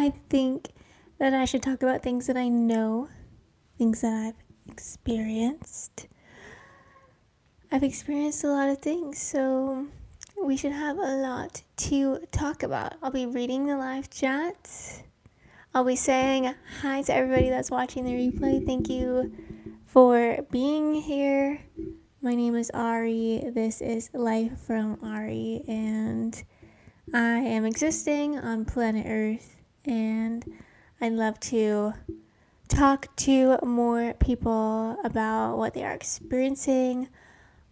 I think that I should talk about things that I know, things that I've experienced. I've experienced a lot of things, so we should have a lot to talk about. I'll be reading the live chat. I'll be saying hi to everybody that's watching the replay. Thank you for being here. My name is Ari. This is Life from Ari, and I am existing on planet Earth, and I'd love to talk to more people about what they are experiencing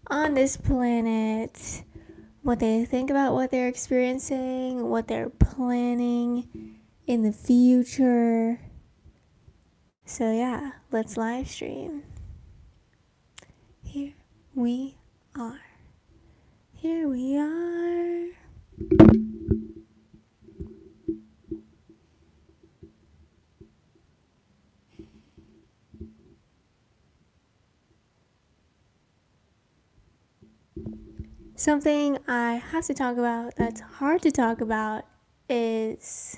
on this planet, what they think about what they're experiencing, what they're planning in the future. So yeah, let's live stream. Here we are. Here we are. Something I have to talk about that's hard to talk about is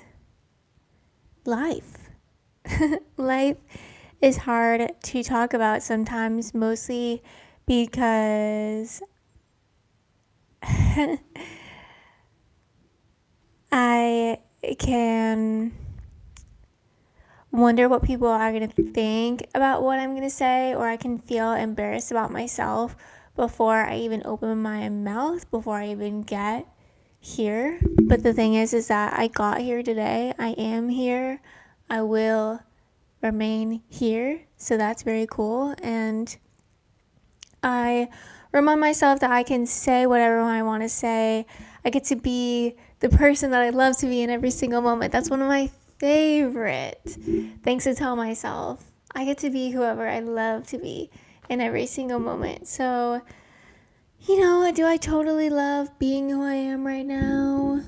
life. Life is hard to talk about sometimes, mostly because I can wonder what people are going to think about what I'm going to say, or I can feel embarrassed about myself before I even open my mouth, before I even get here. But the thing is that I got here today. I am here. I will remain here. So that's very cool. And I remind myself that I can say whatever I want to say. I get to be the person that I love to be in every single moment. That's one of my favorite things to tell myself. I get to be whoever I love to be in every single moment. So, do I totally love being who I am right now?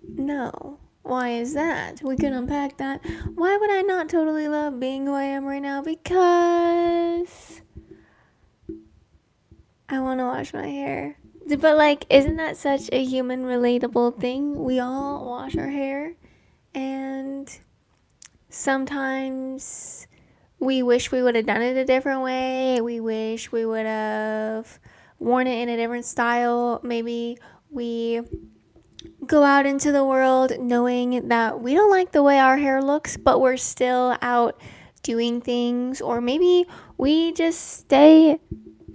No. Why is that? We can unpack that. Why would I not totally love being who I am right now? Because I want to wash my hair. But isn't that such a human relatable thing? We all wash our hair, and sometimes we wish we would have done it a different way. We wish we would have worn it in a different style. Maybe we go out into the world knowing that we don't like the way our hair looks, but we're still out doing things. Or maybe we just stay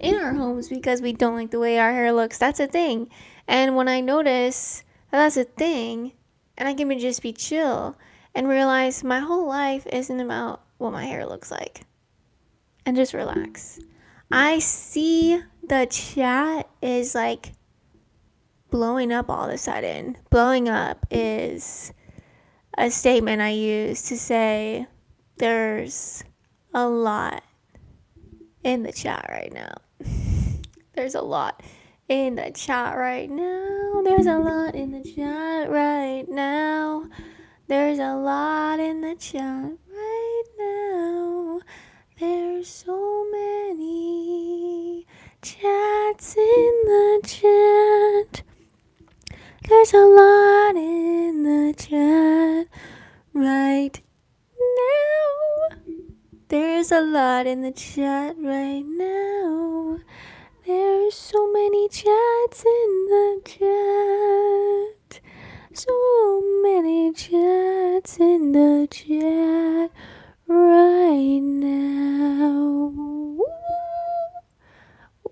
in our homes because we don't like the way our hair looks. That's a thing. And when I notice that that's a thing, and I can just be chill and realize my whole life isn't about what my hair looks like, and just relax. I see the chat is blowing up all of a sudden. Blowing up is a statement I use to say there's a lot in the chat right now. There's a lot in the chat right now. There's a lot in the chat right now. There's a lot in the chat right now. There's so many chats in the chat. There's a lot in the chat right now. There's a lot in the chat right now. There's so many chats in the chat. So many chats in the chat right now.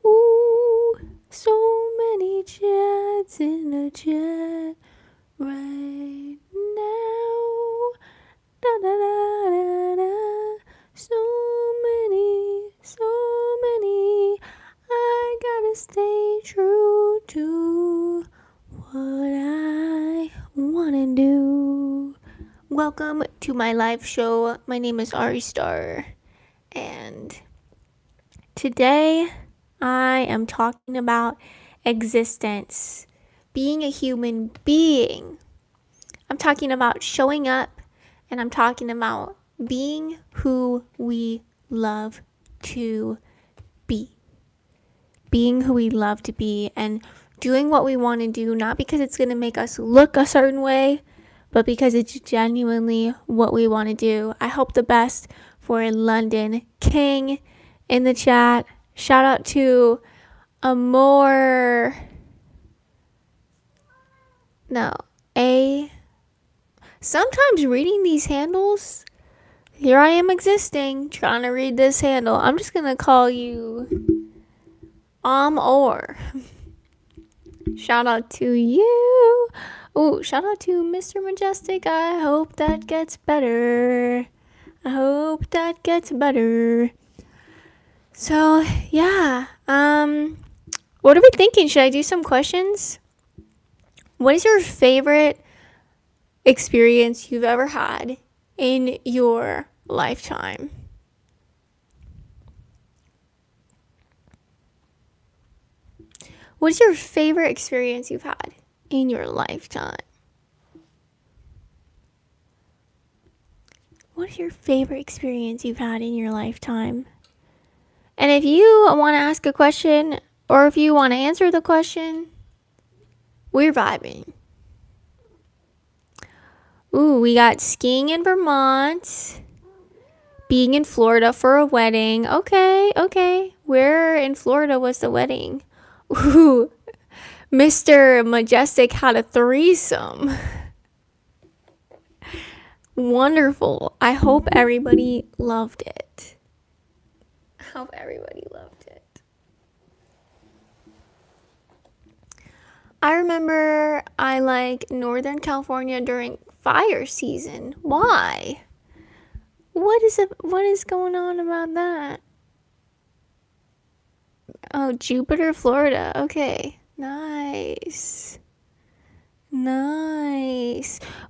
Ooh, so many chats in the chat right now. Da da da da da. So many. I gotta stay true to what I wanna do. Welcome to my live show. My name is Ari Star, and today I am talking about existence, being a human being. I'm talking about showing up, and I'm talking about being who we love to be. Being who we love to be and doing what we want to do, not because it's going to make us look a certain way, but because it's genuinely what we want to do. I hope the best for London King in the chat. Shout out to Amor. No, A. Sometimes reading these handles, here I am existing, trying to read this handle. I'm just going to call you or. Shout out to you. Oh, shout out to Mr. Majestic. I hope that gets better. I hope that gets better. So, yeah. What are we thinking? Should I do some questions? What is your favorite experience you've ever had in your lifetime? What's your favorite experience you've had in your lifetime? What is your favorite experience you've had in your lifetime? And if you want to ask a question or if you want to answer the question, we're vibing. Ooh, we got skiing in Vermont, being in Florida for a wedding. Okay. Where in Florida was the wedding? Ooh, Mr. Majestic had a threesome. Wonderful. I hope everybody loved it. I remember I like Northern California during fire season. Why? What is going on about that? Oh, Jupiter, Florida. Okay. Nice.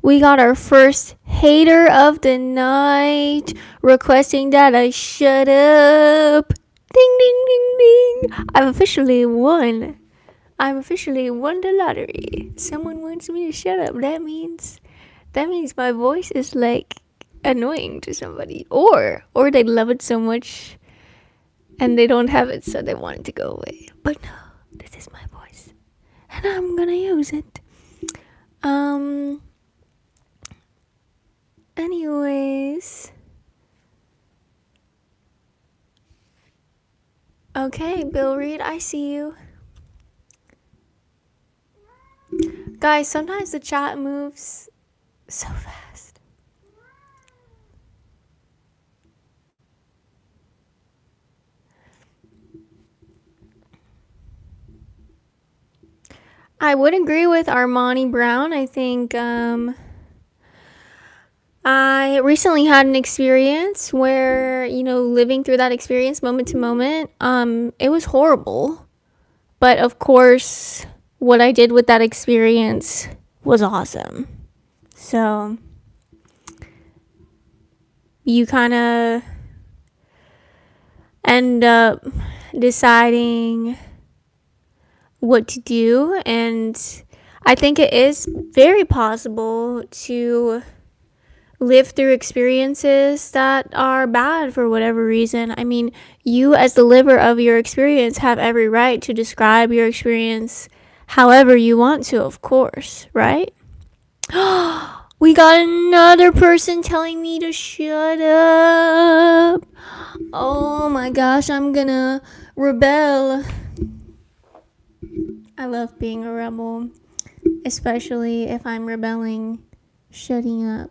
We got our first hater of the night requesting that I shut up. Ding, ding, ding, ding. I've officially won the lottery. Someone wants me to shut up. That means my voice is like annoying to somebody, or they love it so much and they don't have it, so they want it to go away. But no, this is my voice and I'm gonna use it. Anyways, okay, Bill Reed, I see you. Guys, sometimes the chat moves so fast. I would agree with Armani Brown. I think I recently had an experience where, living through that experience moment to moment, it was horrible. But of course, what I did with that experience was awesome. So you kind of end up deciding what to do. And I think it is very possible to live through experiences that are bad for whatever reason. I mean, you as the liver of your experience have every right to describe your experience however you want to, of course, right? We got another person telling me to shut up. Oh my gosh, I'm gonna rebel. I love being a rebel, especially if I'm rebelling, shutting up.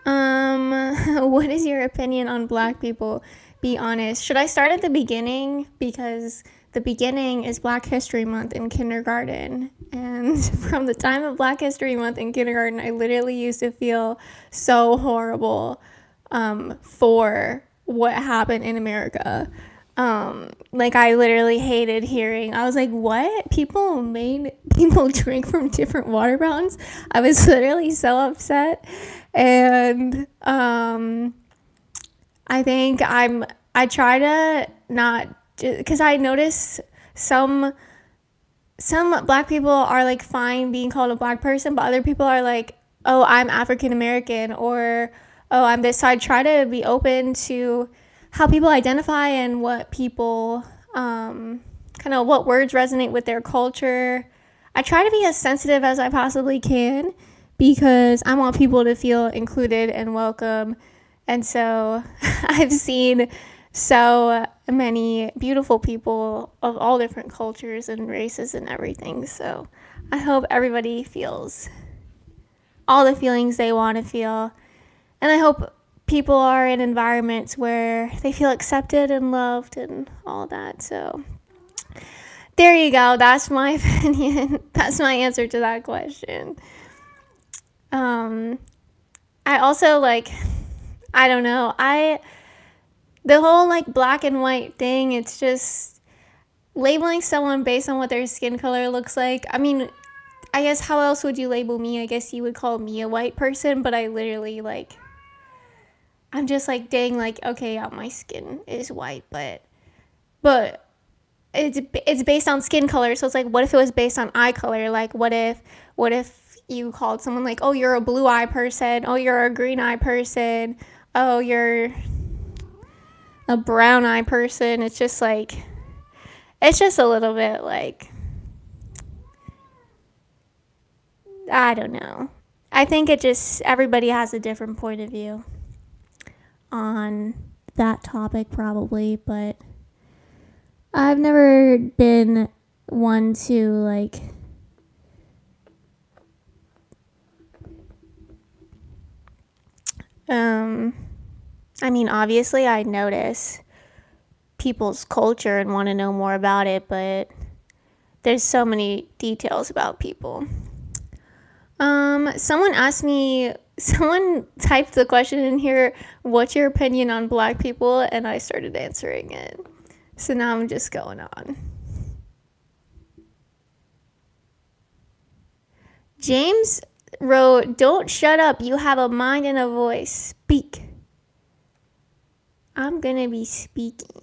What is your opinion on Black people? Be honest. Should I start at the beginning? Because the beginning is Black History Month in kindergarten. And from the time of Black History Month in kindergarten, I literally used to feel so horrible for what happened in America. Like I literally hated hearing. I was like, what? People made people drink from different water fountains? I was literally so upset. And I think I try to not, because I notice some Black people are like fine being called a Black person, but other people are like, oh, I'm African American, or oh, I'm this. So I try to be open to how people identify and what people kind of what words resonate with their culture. I try to be as sensitive as I possibly can because I want people to feel included and welcome. And so I've seen so many beautiful people of all different cultures and races and everything. So I hope everybody feels all the feelings they want to feel. And I hope people are in environments where they feel accepted and loved and all that. So there you go. That's my opinion. That's my answer to that question. I also I don't know. The whole black and white thing, it's just labeling someone based on what their skin color looks like. I mean, I guess how else would you label me? I guess you would call me a white person, but I literally I'm just dang, okay, yeah, my skin is white, but it's based on skin color. So it's what if it was based on eye color? What if you called someone oh, you're a blue eye person, oh, you're a green eye person, oh, you're a brown eye person. It's just it's just a little bit I don't know. I think everybody has a different point of view on that topic probably, but I've never been one to I mean, obviously I notice people's culture and want to know more about it, but there's so many details about people. Someone typed the question in here, what's your opinion on black people? And I started answering it. So now I'm just going on. James wrote, don't shut up. You have a mind and a voice. Speak. I'm gonna be speaking.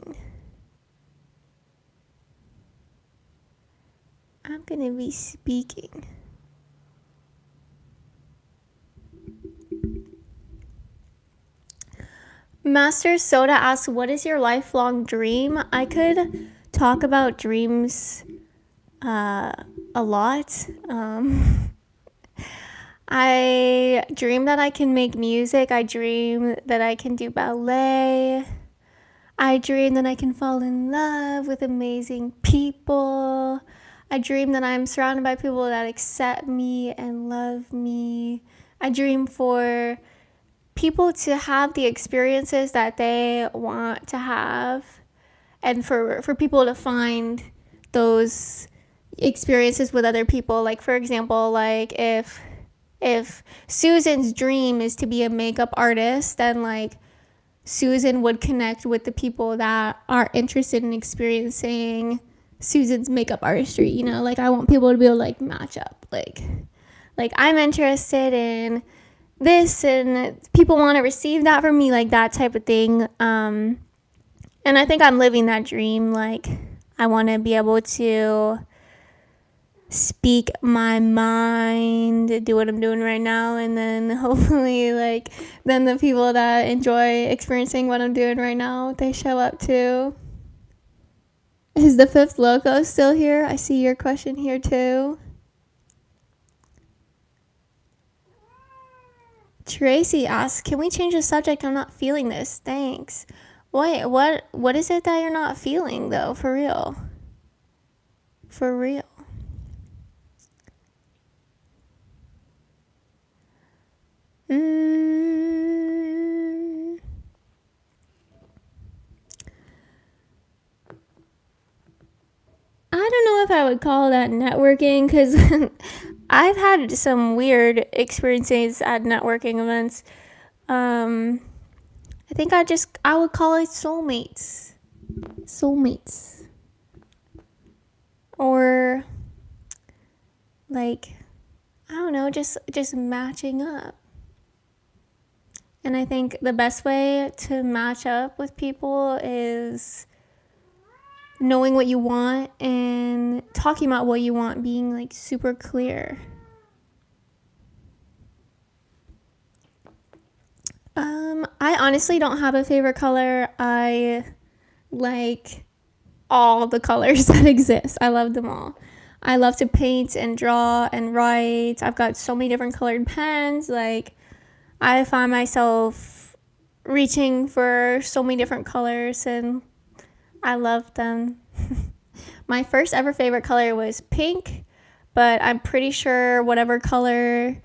Master Soda asks, what is your lifelong dream? I could talk about dreams a lot. I dream that I can make music. I dream that I can do ballet. I dream that I can fall in love with amazing people. I dream that I'm surrounded by people that accept me and love me. I dream for people to have the experiences that they want to have, and for people to find those experiences with other people. For example, if Susan's dream is to be a makeup artist, then Susan would connect with the people that are interested in experiencing Susan's makeup artistry. I want people to be able to match up. I'm interested in this and people want to receive that from me, that type of thing. And I think I'm living that dream. I want to be able to speak my mind, do what I'm doing right now, and then hopefully then the people that enjoy experiencing what I'm doing right now, they show up too. Is the fifth loco still here? I see your question here too. Tracy asks, can we change the subject? I'm not feeling this. Thanks. Wait, what is it that you're not feeling though? For real. I don't know if I would call that networking, because I've had some weird experiences at networking events. I think I would call it soulmates. Or I don't know, just matching up. And I think the best way to match up with people is knowing what you want and talking about what you want, being super clear. I honestly don't have a favorite color. I like all the colors that exist. I love them all. I love to paint and draw and write. I've got so many different colored pens. Like, I find myself reaching for so many different colors, and I love them. My first ever favorite color was pink, but I'm pretty sure whatever color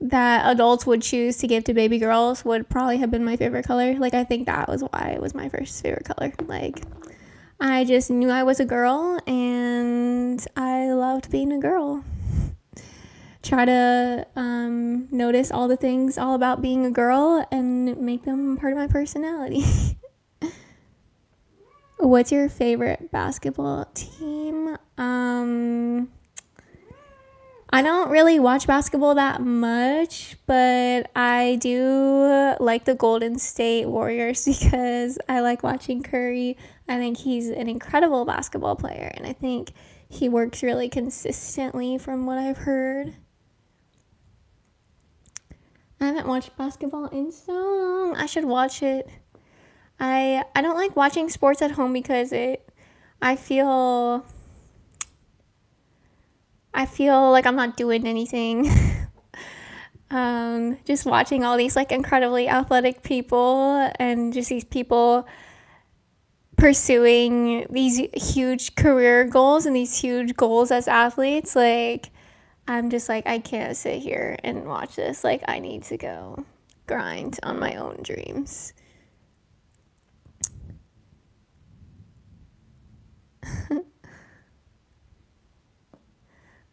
that adults would choose to give to baby girls would probably have been my favorite color. Like, I think that was why it was my first favorite color. Like, I just knew I was a girl, and I loved being a girl. Try to notice all the things all about being a girl and make them part of my personality. What's your favorite basketball team? I don't really watch basketball that much, but I do like the Golden State Warriors because I like watching Curry. I think he's an incredible basketball player, and I think he works really consistently from what I've heard. I haven't watched basketball in so long. I should watch it. I don't like watching sports at home because I feel like I'm not doing anything. Just watching all these like incredibly athletic people and just these people pursuing these huge career goals and these huge goals as athletes. Like, I'm just like, I can't sit here and watch this. Like, I need to go grind on my own dreams.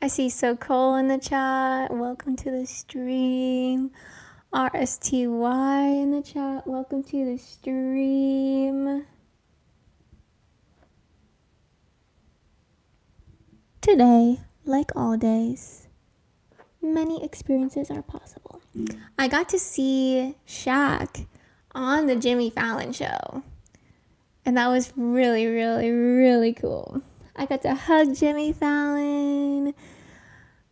I see So Cole in the chat. Welcome to the stream. RSTY in the chat. Welcome to the stream. Today, like all days, many experiences are possible. I got to see Shaq on the Jimmy Fallon show, and that was really, really, really cool. I got to hug Jimmy Fallon.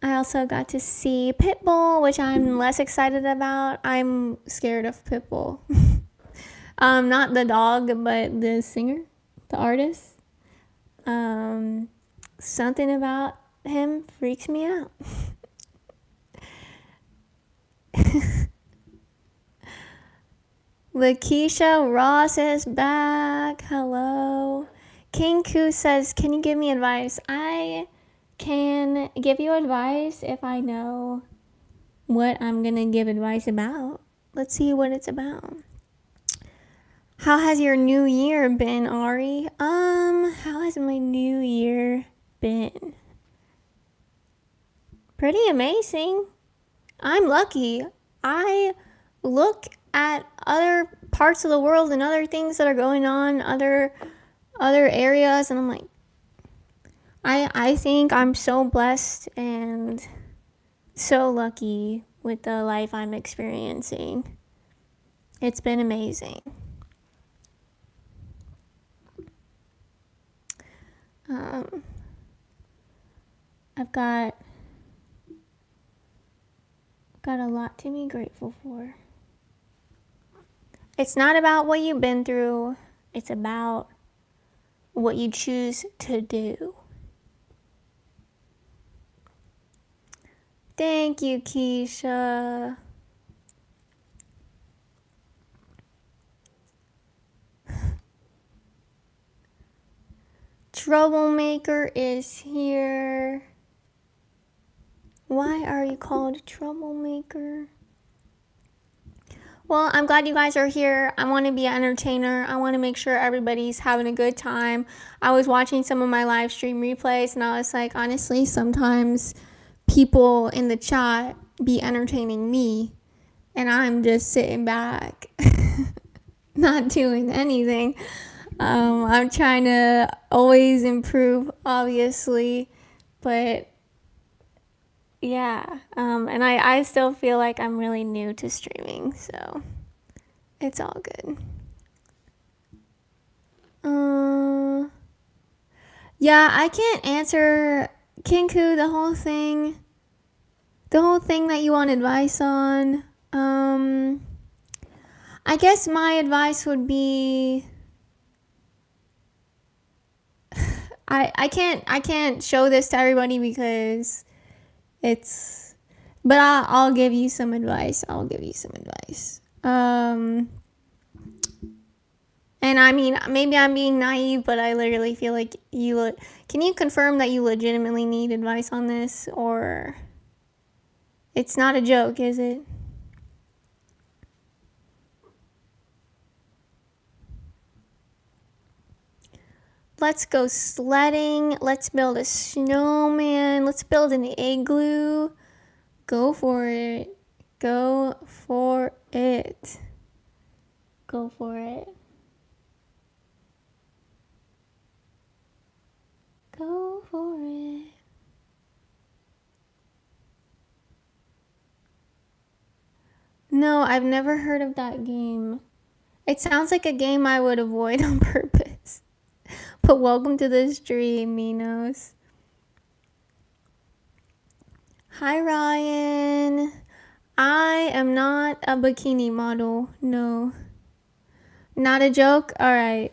I also got to see Pitbull, which I'm less excited about. I'm scared of Pitbull. Not the dog, but the singer, the artist. Something about him freaks me out. Lakeisha Ross is back. Hello. King Koo says, can you give me advice? I can give you advice if I know what I'm going to give advice about. Let's see what it's about. How has your new year been, Ari? How has my new year been? Pretty amazing. I'm lucky. I look at other parts of the world and other things that are going on, other areas, and I'm like, I think I'm so blessed and so lucky with the life I'm experiencing. It's been amazing. I've got a lot to be grateful for. It's not about what you've been through. It's about what you choose to do. Thank you, Keisha. Troublemaker is here. Why are you called Troublemaker? Well, I'm glad you guys are here. I want to be an entertainer. I want to make sure everybody's having a good time. I was watching some of my live stream replays, and I was like, honestly, sometimes people in the chat be entertaining me, and I'm just sitting back, not doing anything. I'm trying to always improve, obviously, but yeah, and I still feel like I'm really new to streaming, so it's all good. Yeah, I can't answer, Kinku, the whole thing that you want advice on. I guess my advice would be, I can't show this to everybody because it's, but I'll give you some advice. And I mean, maybe I'm being naive, but I literally feel like can you confirm that you legitimately need advice on this, or it's not a joke, is it? Let's go sledding. Let's build a snowman. Let's build an igloo. Go for it. Go for it. Go for it. Go for it. No, I've never heard of that game. It sounds like a game I would avoid on purpose. But welcome to the stream, Minos. Hi, Ryan. I am not a bikini model. No. Not a joke? Alright.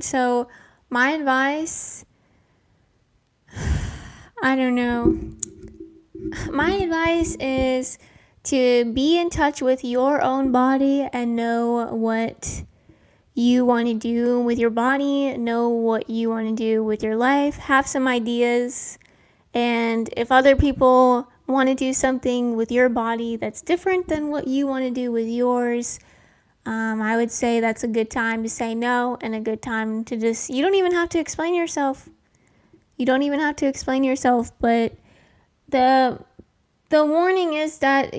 So, my advice, I don't know. My advice is to be in touch with your own body and know what you want to do with your body, know what you want to do with your life, have some ideas. And if other people want to do something with your body that's different than what you want to do with yours, I would say that's a good time to say no, and a good time to just, you don't even have to explain yourself. But the warning is that,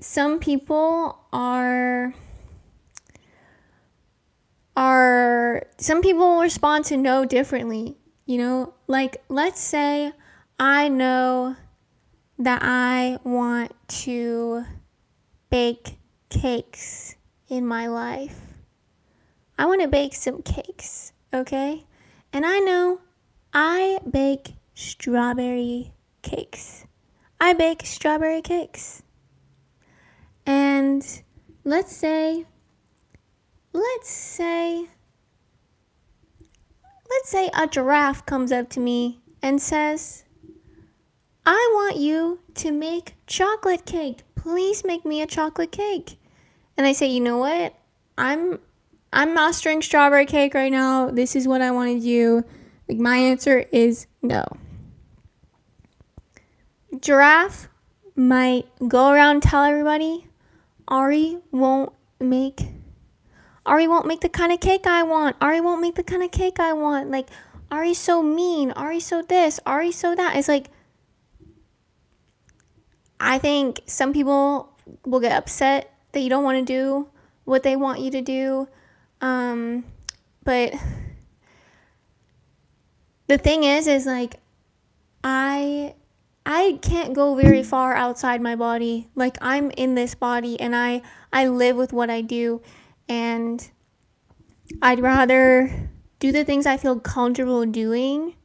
some people some people respond to no differently. Like, let's say I know that I want to bake cakes in my life. I want to bake some cakes, okay? And I know I bake strawberry cakes. And let's say a giraffe comes up to me and says, I want you to make chocolate cake. Please make me a chocolate cake. And I say, you know what? I'm mastering strawberry cake right now. This is what I want to do. Like, my answer is no. Giraffe might go around and tell everybody, Ari won't make the kind of cake I want. Like, Ari's so mean. Ari's so this. Ari's so that. It's like, I think some people will get upset that you don't want to do what they want you to do. But the thing is like, I can't go very far outside my body. Like, I'm in this body and I live with what I do, and I'd rather do the things I feel comfortable doing.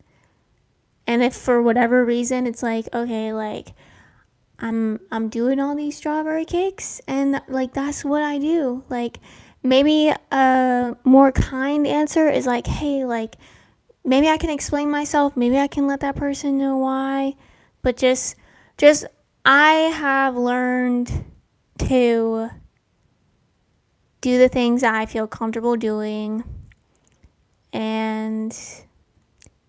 And if for whatever reason it's like, okay, like I'm doing all these strawberry cakes and like that's what I do. Like, maybe a more kind answer is like, hey, like maybe I can explain myself, maybe I can let that person know why. But just I have learned to do the things I feel comfortable doing, and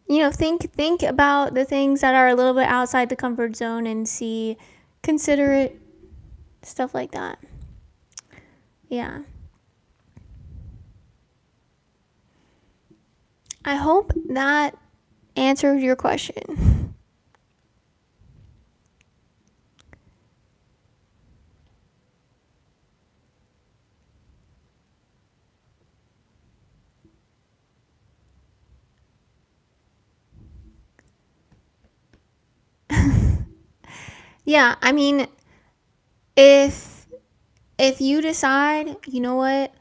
think about the things that are a little bit outside the comfort zone and consider it, stuff like that. Yeah. I hope that answered your question. Yeah, I mean, if you decide, you know what,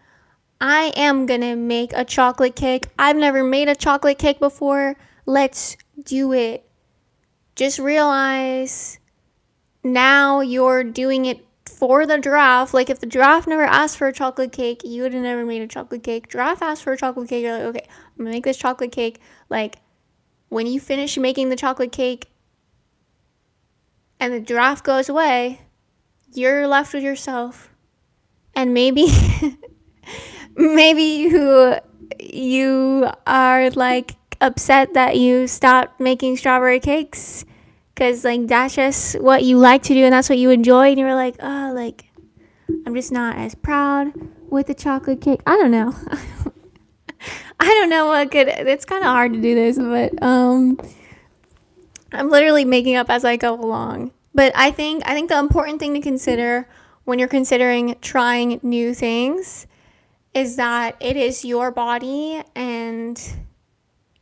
I am gonna make a chocolate cake. I've never made a chocolate cake before. Let's do it. Just realize now you're doing it for the giraffe. Like, if the giraffe never asked for a chocolate cake, you would have never made a chocolate cake. Giraffe asked for a chocolate cake, you're like, okay, I'm gonna make this chocolate cake. Like, when you finish making the chocolate cake and the giraffe goes away, you're left with yourself. And maybe maybe you are like upset that you stopped making strawberry cakes because like that's just what you like to do and that's what you enjoy, and you're like, oh, like I'm just not as proud with the chocolate cake. I don't know. I don't know what could. It's kind of hard to do this, but I'm literally making up as I go along. But I think the important thing to consider when you're considering trying new things is that it is your body, and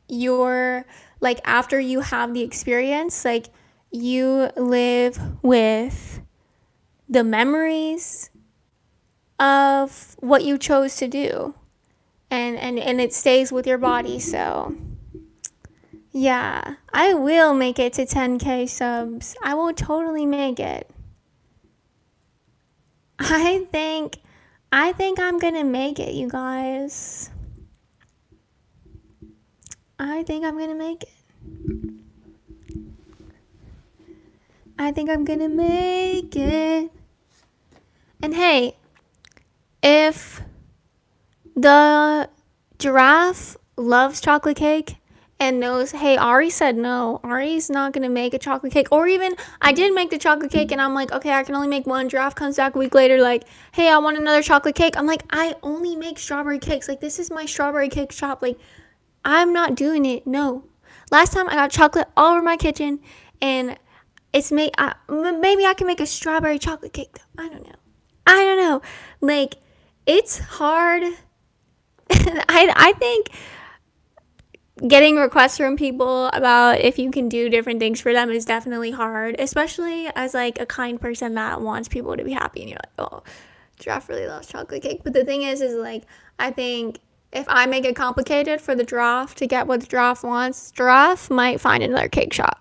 you're like, after you have the experience, like, you live with the memories of what you chose to do, and it stays with your body. So yeah, I will make it to 10K subs. I will totally make it. I think I'm gonna make it, you guys. I think I'm gonna make it. I think I'm gonna make it. And hey, if the giraffe loves chocolate cake and knows, hey, Ari said no, Ari's not gonna make a chocolate cake, or even I did make the chocolate cake and I'm like, okay, I can only make one. Giraffe comes back a week later like, hey, I want another chocolate cake. I'm like, I only make strawberry cakes. Like, this is my strawberry cake shop. Like, I'm not doing it. No. Last time I got chocolate all over my kitchen, and it's made. Maybe I can make a strawberry chocolate cake though. I don't know. Like, it's hard. I think getting requests from people about if you can do different things for them is definitely hard, especially as like a kind person that wants people to be happy, and you're like, oh, giraffe really loves chocolate cake. But the thing is like, I think if I make it complicated for the giraffe to get what the giraffe wants, giraffe might find another cake shop.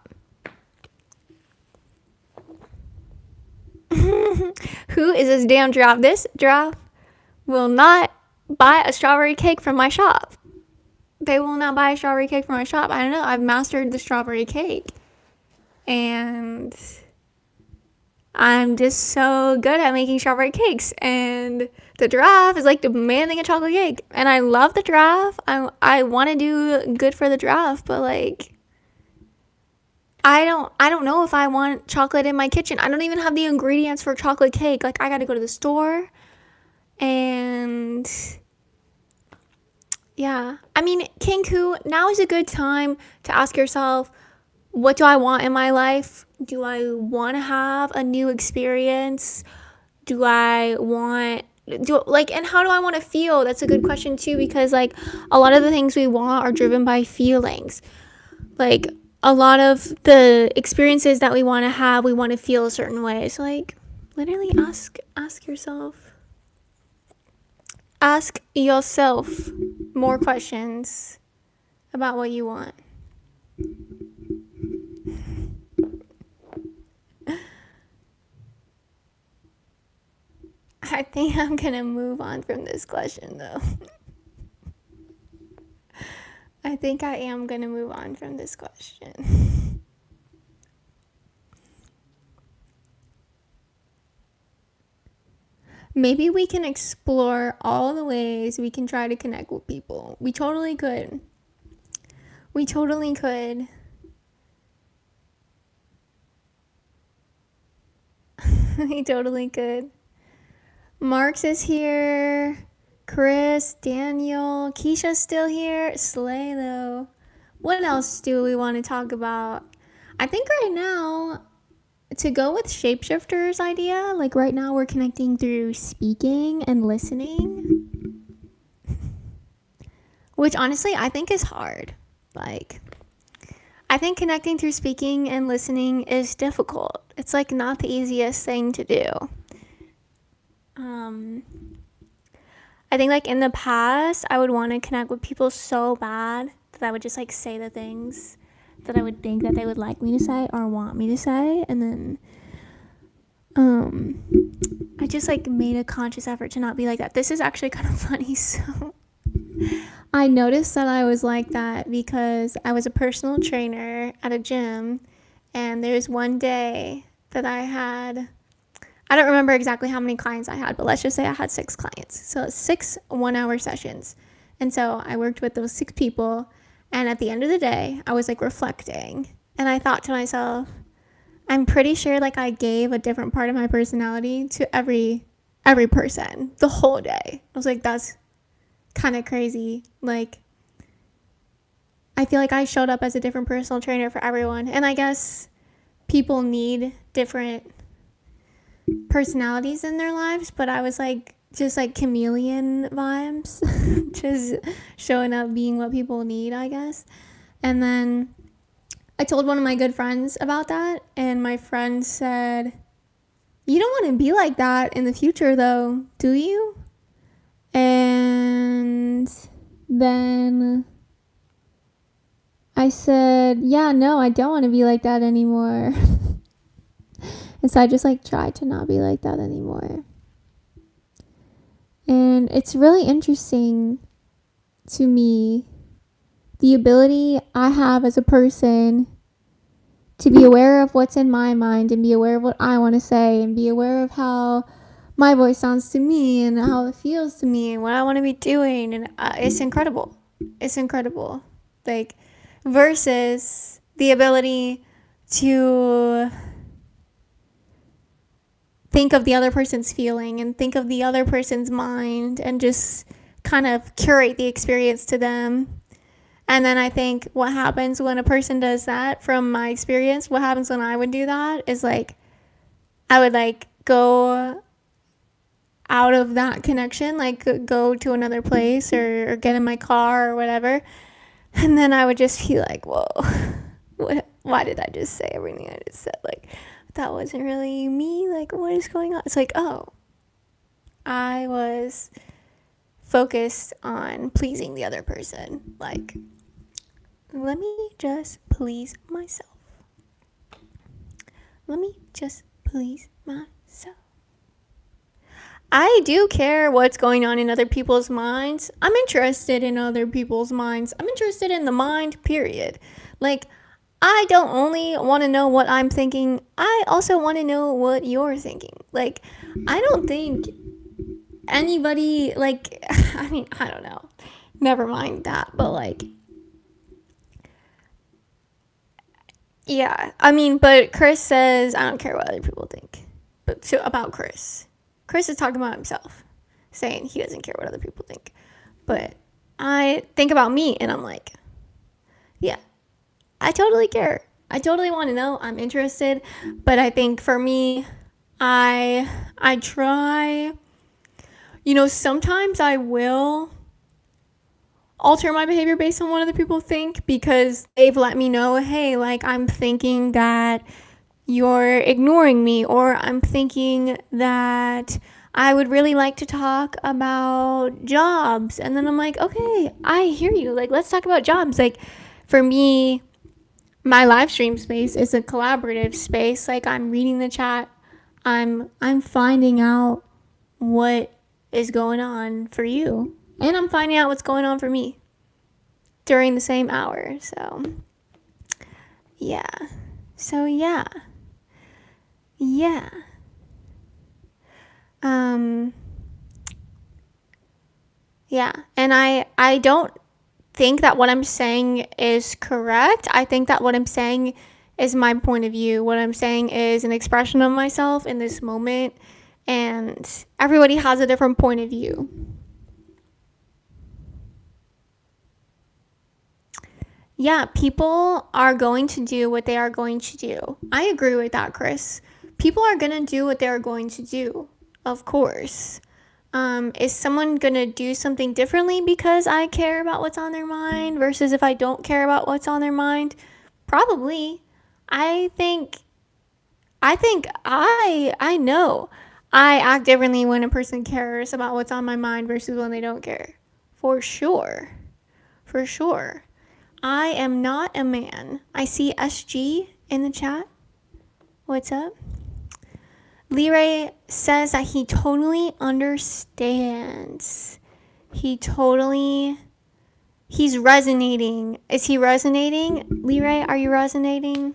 Who is this damn giraffe? This giraffe will not buy a strawberry cake from my shop. They will not buy a strawberry cake from my shop. I don't know. I've mastered the strawberry cake. And I'm just so good at making strawberry cakes. And the giraffe is like demanding a chocolate cake. And I love the giraffe. I want to do good for the giraffe, but like, I don't know if I want chocolate in my kitchen. I don't even have the ingredients for chocolate cake. Like, I got to go to the store. And yeah, I mean, Kinku, now is a good time to ask yourself, what do I want in my life? Do I want to have a new experience? And how do I want to feel? That's a good question too, because like a lot of the things we want are driven by feelings. Like, a lot of the experiences that we want to have, we want to feel a certain way. So like, literally ask yourself. Ask yourself more questions about what you want. I think I'm gonna move on from this question though. I think I am gonna move on from this question. Maybe we can explore all the ways we can try to connect with people. We totally could. We totally could. We totally could. Marx is here. Chris, Daniel, Keisha's still here. Slay though. What else do we want to talk about? I think right now, to go with shapeshifters idea, like right now we're connecting through speaking and listening, which honestly I think is hard. Like, I think connecting through speaking and listening is difficult. It's like not the easiest thing to do. I think like in the past, I would want to connect with people so bad that I would just like say the things that I would think that they would like me to say or want me to say. And then I just like made a conscious effort to not be like that. This is actually kind of funny. So I noticed that I was like that because I was a personal trainer at a gym, and there's one day that I don't remember exactly how many clients I had, but let's just say I had 6 clients. So 6 1-hour sessions. And so I worked with those 6 people. And at the end of the day, I was like reflecting. And I thought to myself, I'm pretty sure like I gave a different part of my personality to every person the whole day. I was like, that's kind of crazy. Like, I feel like I showed up as a different personal trainer for everyone. And I guess people need different personalities in their lives, but I was like just like chameleon vibes, just showing up being what people need, I guess. And then I told one of my good friends about that, and my friend said, you don't want to be like that in the future though, do you? And then I said, yeah, no, I don't want to be like that anymore. And so I just like try to not be like that anymore. And it's really interesting to me, the ability I have as a person to be aware of what's in my mind and be aware of what I want to say and be aware of how my voice sounds to me and how it feels to me and what I want to be doing. And it's incredible. It's incredible. Like, versus the ability to think of the other person's feeling and think of the other person's mind and just kind of curate the experience to them. And then I think what happens when a person does that, from my experience, what happens when I would do that is like, I would like go out of that connection, like go to another place or get in my car or whatever. And then I would just be like, whoa, why did I just say everything I just said? Like, that wasn't really me. Like, what is going on? It's like, oh, I was focused on pleasing the other person. Like, let me just please myself. Let me just please myself. I do care what's going on in other people's minds. I'm interested in other people's minds. I'm interested in the mind, period. Like, I don't only want to know what I'm thinking, I also want to know what you're thinking. Like, I don't think anybody, like, I mean, I don't know. Never mind that, but like, yeah. I mean, but Chris says, I don't care what other people think. But so about Chris is talking about himself, saying he doesn't care what other people think. But I think about me and I'm like, yeah, I totally care. I totally want to know. I'm interested. But I think for me, I try, sometimes I will alter my behavior based on what other people think because they've let me know, hey, like, I'm thinking that you're ignoring me, or I'm thinking that I would really like to talk about jobs. And then I'm like, okay, I hear you. Like, let's talk about jobs. Like, for me, my live stream space is a collaborative space. Like, I'm reading the chat. I'm finding out what is going on for you. And I'm finding out what's going on for me during the same hour. So, yeah. Yeah. Yeah. And I don't think that what I'm saying is correct. I think that what I'm saying is my point of view. What I'm saying is an expression of myself in this moment. And everybody has a different point of view. Yeah, people are going to do what they are going to do. I agree with that, Chris. People are going to do what they are going to do, of course. Is someone going to do something differently because I care about what's on their mind versus if I don't care about what's on their mind? Probably. I think I know I act differently when a person cares about what's on my mind versus when they don't care. For sure. For sure. I am not a man. I see SG in the chat. What's up? Leray says that he totally understands. He totally He's resonating. Is he resonating? Leray, are you resonating?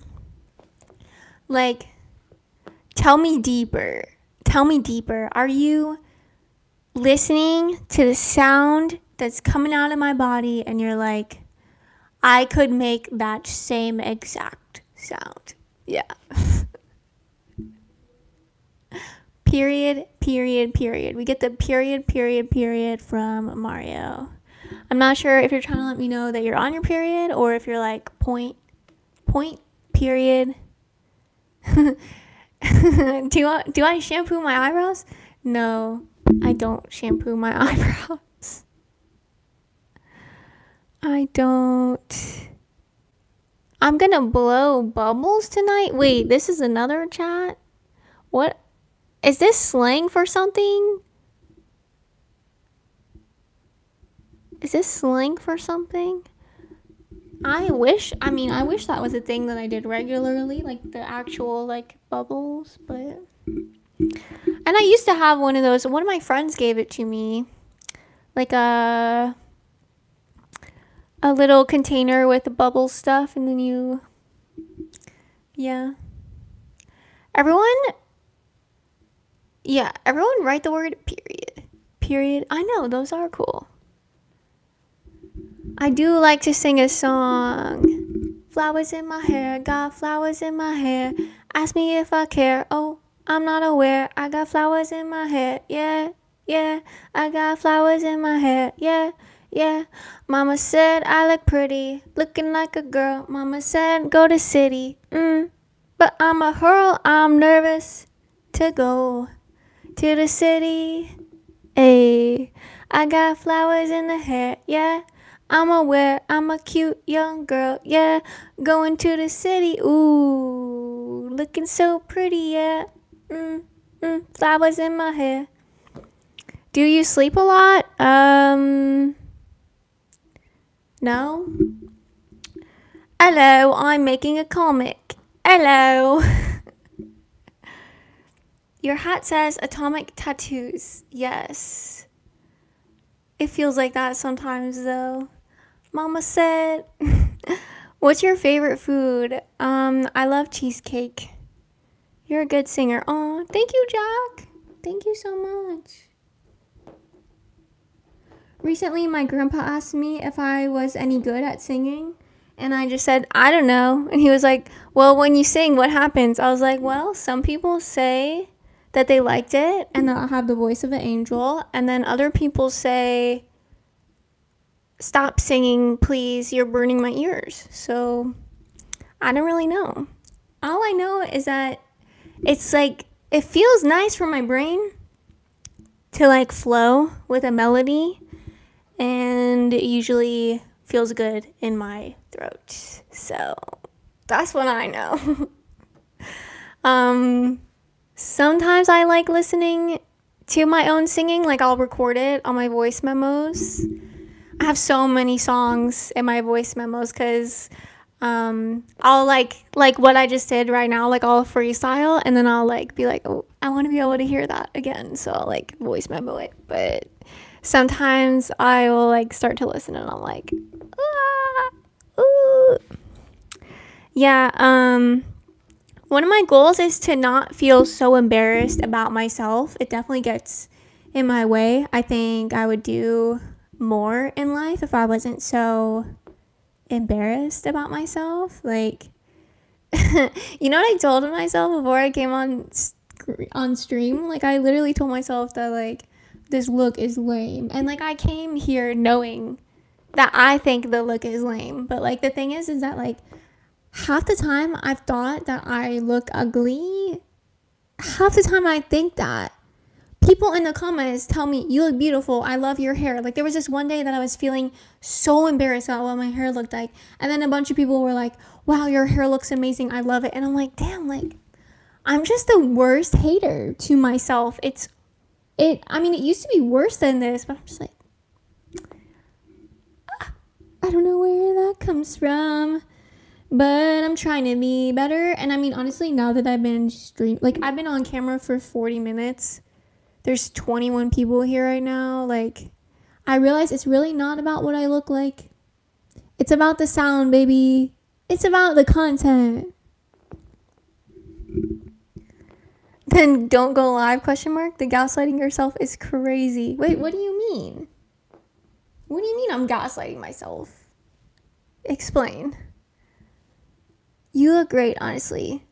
Like, tell me deeper. Tell me deeper. Are you listening to the sound that's coming out of my body and you're like, I could make that same exact sound? Yeah. Period, period, period. We get the period, period, period from Mario. I'm not sure if you're trying to let me know that you're on your period or if you're like point, period. do I shampoo my eyebrows? No, I don't shampoo my eyebrows. I don't. I'm gonna blow bubbles tonight. Wait, this is another chat? What? Is this slang for something? Is this slang for something? I wish that was a thing that I did regularly, like the actual like bubbles, but and I used to have one of those. One of my friends gave it to me. Like a little container with the bubble stuff and then you everyone write the word period. I know, those are cool. I do like to sing a song. Flowers in my hair, got flowers in my hair. Ask me if I care. Oh, I'm not aware. I got flowers in my hair. Yeah, I got flowers in my hair. Yeah. Mama said I look pretty, looking like a girl. Mama said go to city. But I'm a hurl. I'm nervous to go to the city. Ayy, I got flowers in the hair. Yeah. I'm aware, I'm a cute young girl, yeah. Going to the city, ooh, looking so pretty, yeah. Flowers in my hair. Do you sleep a lot? No. Hello, I'm making a comic. Hello. Your hat says atomic tattoos. Yes. It feels like that sometimes, though. Mama said, what's your favorite food? I love cheesecake. You're a good singer. Aw, thank you, Jack. Thank you so much. Recently, my grandpa asked me if I was any good at singing. And I just said, I don't know. And he was like, well, when you sing, what happens? I was like, well, some people say that they liked it and that I have the voice of an angel. And then other people say, stop singing, please, you're burning my ears. So I don't really know. All I know is that it's like, it feels nice for my brain to like flow with a melody, and it usually feels good in my throat. So that's what I know. Sometimes I like listening to my own singing, like I'll record it on my voice memos. I have so many songs in my voice memos because I'll like what I just did right now, like I'll freestyle and then I'll like be like, oh, I want to be able to hear that again, so I'll like voice memo it. But sometimes I will like start to listen and I'm like, ooh. Yeah, one of my goals is to not feel so embarrassed about myself. It definitely gets in my way. I think I would do more in life if I wasn't so embarrassed about myself. Like, you know what I told myself before I came on stream? Like, I literally told myself that like this look is lame, and like I came here knowing that I think the look is lame. But like the thing is that like half the time I've thought that I look ugly. Half the time I think that. People in the comments tell me, you look beautiful, I love your hair. Like there was this one day that I was feeling so embarrassed about what my hair looked like. And then a bunch of people were like, wow, your hair looks amazing, I love it. And I'm like, damn, like I'm just the worst hater to myself. It used to be worse than this, but I'm just like, I don't know where that comes from. But I'm trying to be better. And I mean, honestly, now that I've been I've been on camera for 40 minutes. There's 21 people here right now. Like, I realize it's really not about what I look like. It's about the sound, baby. It's about the content. Then don't go live, question mark. The gaslighting yourself is crazy. Wait, what do you mean? What do you mean I'm gaslighting myself? Explain. You look great, honestly.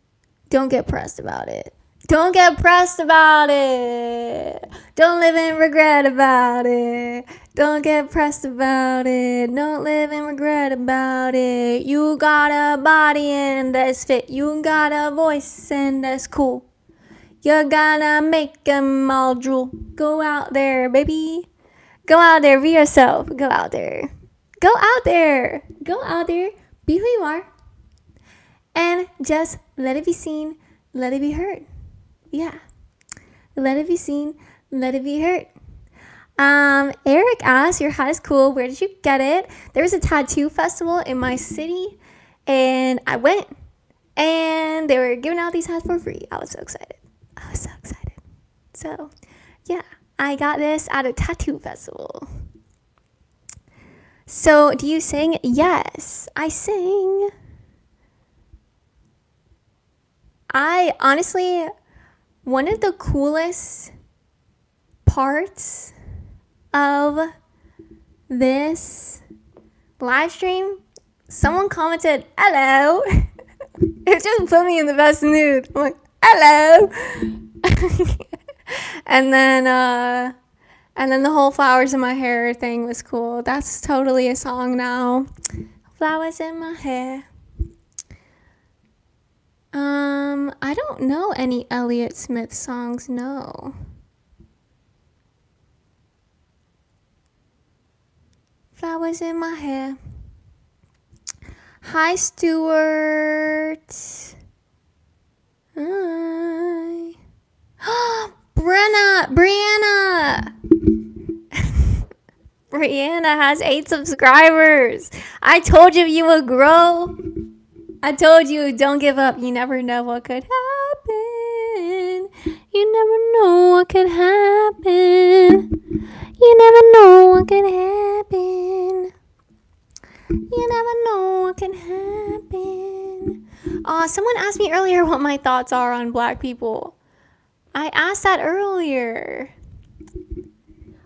Don't get pressed about it. Don't get pressed about it. Don't live in regret about it. Don't get pressed about it. Don't live in regret about it. You got a body and that's fit. You got a voice and that's cool. You're gonna make them all drool. Go out there, baby. Go out there. Be yourself. Go out there. Go out there. Go out there. Be who you are. And just let it be seen. Let it be heard. Yeah. Let it be seen. Let it be heard. Eric asked, your hat is cool. Where did you get it? There was a tattoo festival in my city. And I went. And they were giving out these hats for free. I was so excited. So, yeah, I got this at a tattoo festival. So, do you sing? Yes, I sing. I honestly, one of the coolest parts of this live stream, someone commented, hello. It just put me in the best mood. I'm like, hello. and then the whole flowers in my hair thing was cool. That's totally a song now. Flowers in my hair. I don't know any Elliott Smith songs, no. Flowers in my hair. Hi, Stuart. Hi. Brianna. Brianna has 8 subscribers. I told you you would grow. I told you, don't give up. You never know what could happen. You never know what could happen. You never know what could happen. You never know what can happen. Someone asked me earlier what my thoughts are on black people. I asked that earlier.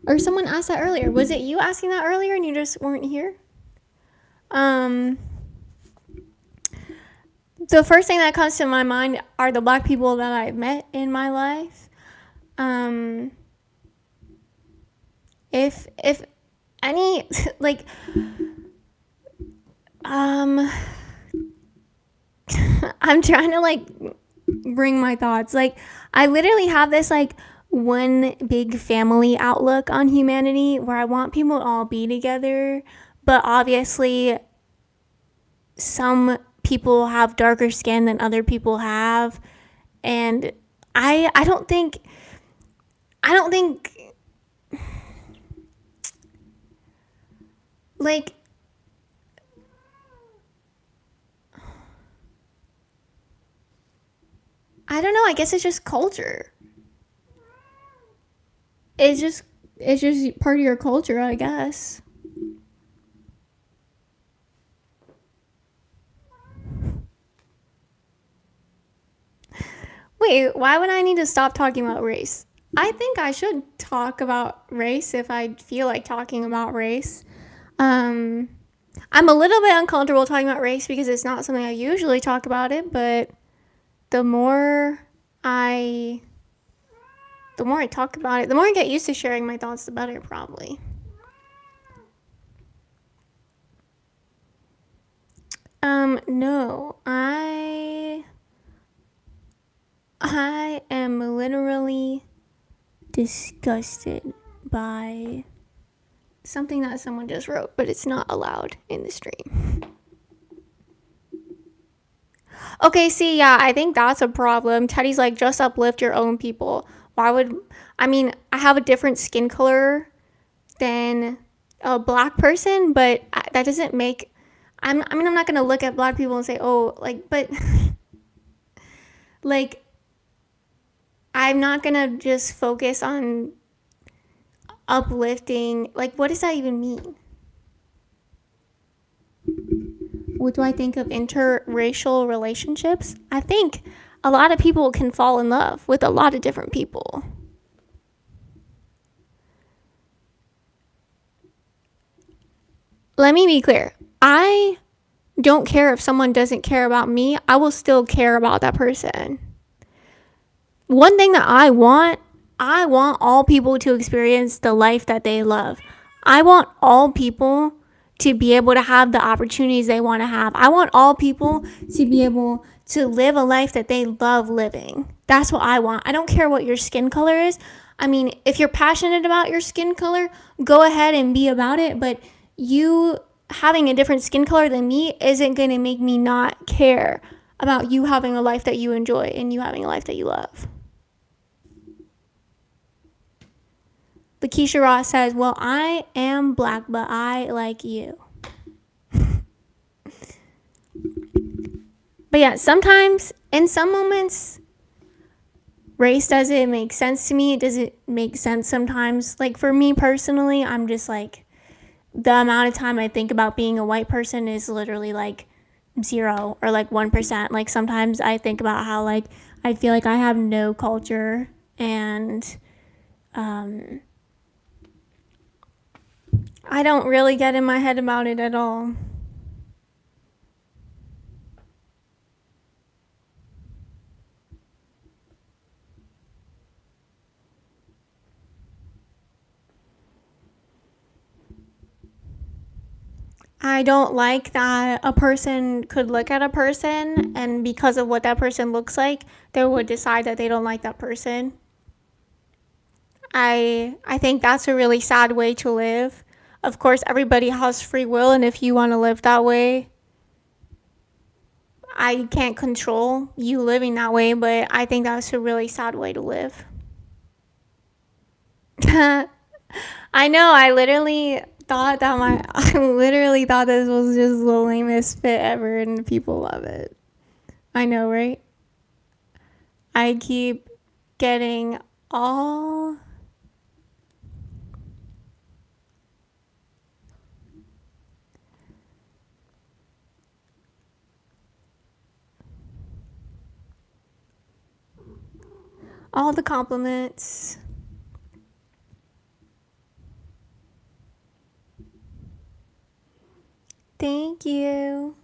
Or someone asked that earlier. Was it you asking that earlier and you just weren't here? The first thing that comes to my mind are the black people that I've met in my life. If any, like, I'm trying to, like, bring my thoughts. Like, I literally have this, like, one big family outlook on humanity where I want people to all be together, but obviously some people have darker skin than other people have, and I don't think like I don't know, I guess it's just culture. It's just part of your culture, I guess. Wait, why would I need to stop talking about race? I think I should talk about race if I feel like talking about race. I'm a little bit uncomfortable talking about race because it's not something I usually talk about it, but the more I talk about it, the more I get used to sharing my thoughts, the better, probably. No, I am literally disgusted by something that someone just wrote, but it's not allowed in the stream. Okay, see, yeah, I think that's a problem. Teddy's like, just uplift your own people. I have a different skin color than a black person, but that doesn't make, I'm not going to look at black people and say, oh, like, but, like, I'm not going to just focus on uplifting. Like, what does that even mean? What do I think of interracial relationships? I think a lot of people can fall in love with a lot of different people. Let me be clear. I don't care if someone doesn't care about me. I will still care about that person. One thing that I want all people to experience the life that they love. I want all people to be able to have the opportunities they want to have. I want all people to be able to live a life that they love living. That's what I want. I don't care what your skin color is. I mean, if you're passionate about your skin color, go ahead and be about it, but you having a different skin color than me isn't going to make me not care about you having a life that you enjoy and you having a life that you love. Lakeisha Ross says, well, I am black, but I like you. But yeah, sometimes, in some moments, race doesn't make sense to me. It doesn't make sense sometimes. Like, for me personally, I'm just like, the amount of time I think about being a white person is literally like 0 or like 1%. Like, sometimes I think about how, like, I feel like I have no culture and, I don't really get in my head about it at all. I don't like that a person could look at a person and because of what that person looks like, they would decide that they don't like that person. I think that's a really sad way to live. Of course, everybody has free will, and if you want to live that way, I can't control you living that way, but I think that's a really sad way to live. I know, I literally thought this was just the lamest fit ever, and people love it. I know, right? I keep getting all the compliments. Thank you.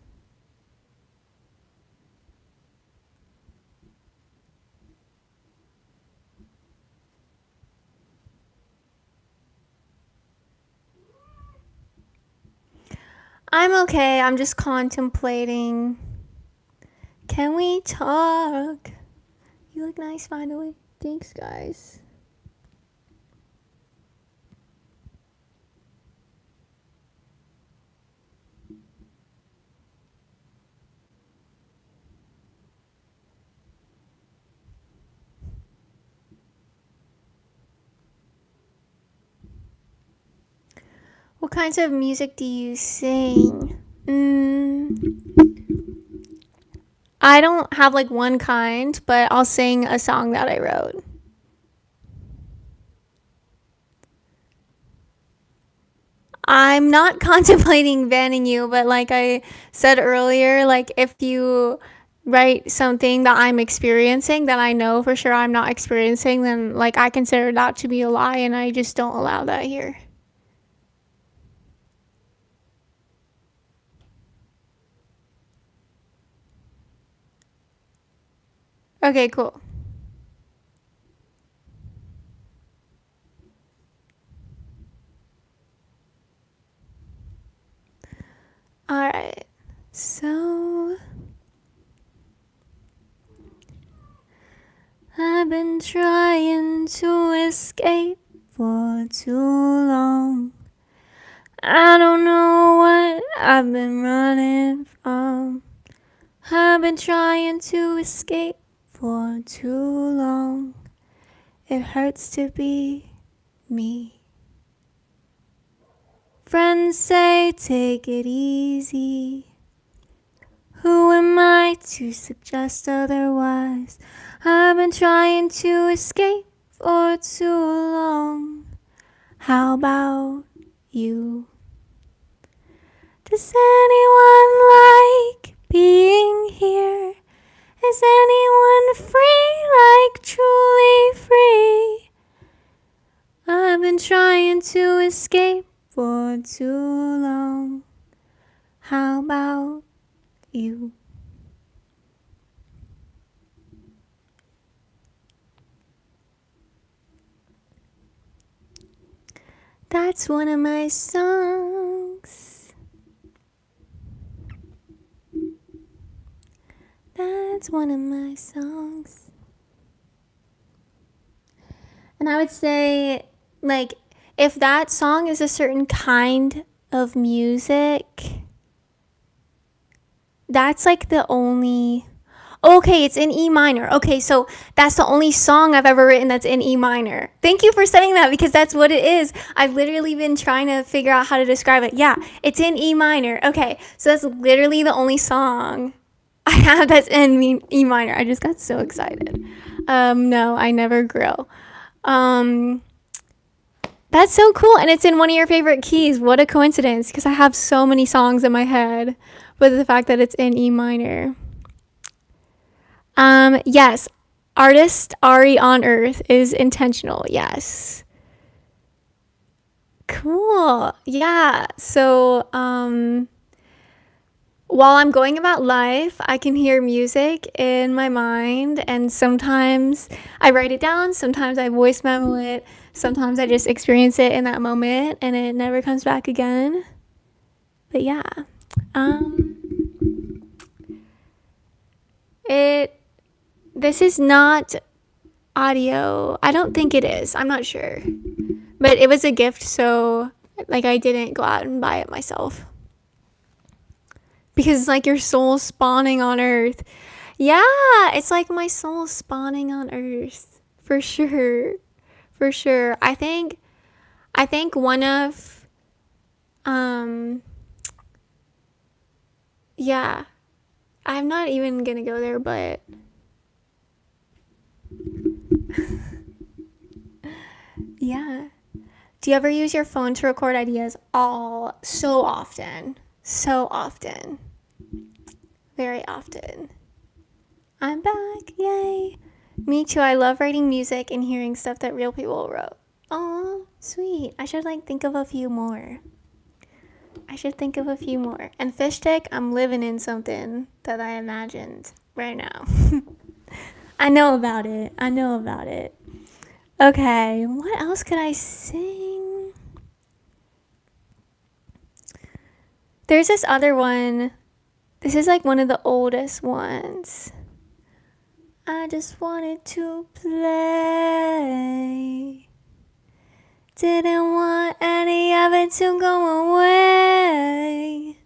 I'm okay. I'm just contemplating. Can we talk? You look nice, by the way. Thanks, guys. What kinds of music do you sing? I don't have like one kind, but I'll sing a song that I wrote. I'm not contemplating banning you, but like I said earlier, like if you write something that I'm experiencing that I know for sure I'm not experiencing, then like I consider that to be a lie and I just don't allow that here. Okay, cool. All right. So I've been trying to escape for too long. I don't know what I've been running from. I've been trying to escape for too long. It hurts to be me. Friends say take it easy. Who am I to suggest otherwise? I've been trying to escape for too long. How about you? Does anyone like being here? Is anyone free, like truly free? I've been trying to escape for too long. How about you? That's one of my songs. That's one of my songs. And I would say, like, if that song is a certain kind of music, that's like the only. Okay, it's in E minor. Okay, so that's the only song I've ever written that's in E minor. Thank you for saying that because that's what it is. I've literally been trying to figure out how to describe it. Yeah, it's in E minor. Okay, so that's literally the only song I have that's in E minor. I just got so excited. No, I never grill. That's so cool, and it's in one of your favorite keys. What a coincidence, because I have so many songs in my head, but the fact that it's in E minor. Yes, artist Ari on Earth is intentional. Yes. Cool. Yeah. So, while I'm going about life, I can hear music in my mind, and sometimes I write it down, sometimes I voice memo it, sometimes I just experience it in that moment and it never comes back again. But yeah. It this is not audio. I don't think it is. I'm not sure. But it was a gift, so like I didn't go out and buy it myself. Because it's like your soul spawning on Earth. Yeah, it's like my soul spawning on Earth. For sure. For sure. I think one of yeah. I'm not even gonna go there, but yeah. Do you ever use your phone to record ideas? All so often. So often. Very often. I'm back. Yay. Me too. I love writing music and hearing stuff that real people wrote. Oh, sweet. I should think of a few more. And fish stick, I'm living in something that I imagined right now. I know about it. Okay, what else could I sing? There's this other one. This is like one of the oldest ones. I just wanted to play. Didn't want any of it to go away.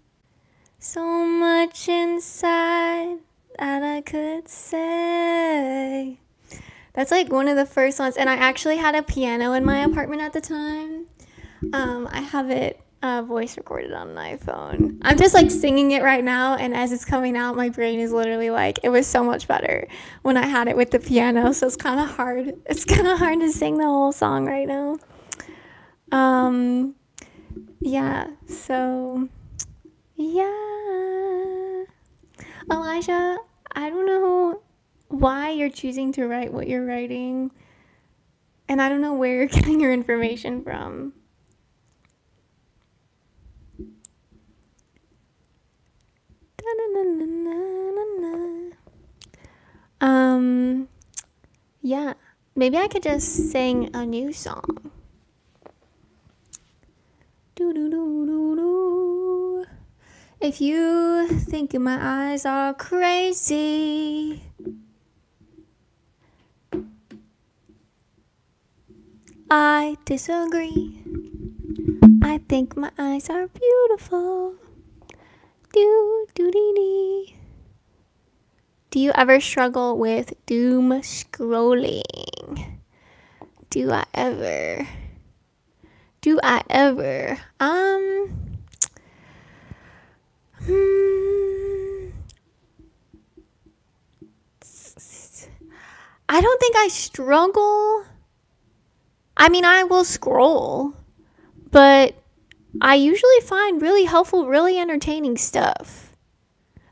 So much inside that I could say. That's like one of the first ones. And I actually had a piano in my apartment at the time. I have it voice recorded on an iPhone. I'm just singing it right now, and as it's coming out, my brain is literally it was so much better when I had it with the piano. So it's kind of hard. It's kind of hard to sing the whole song right now. Yeah. So, yeah. Elijah, I don't know why you're choosing to write what you're writing, and I don't know where you're getting your information from. Yeah, maybe I could just sing a new song. Do-do-do-do-do. If you think my eyes are crazy, I disagree. I think my eyes are beautiful. Do-do-dee-dee. Do you ever struggle with doom scrolling? Do I ever? I don't think I struggle. I mean, I will scroll, but I usually find really helpful, really entertaining stuff.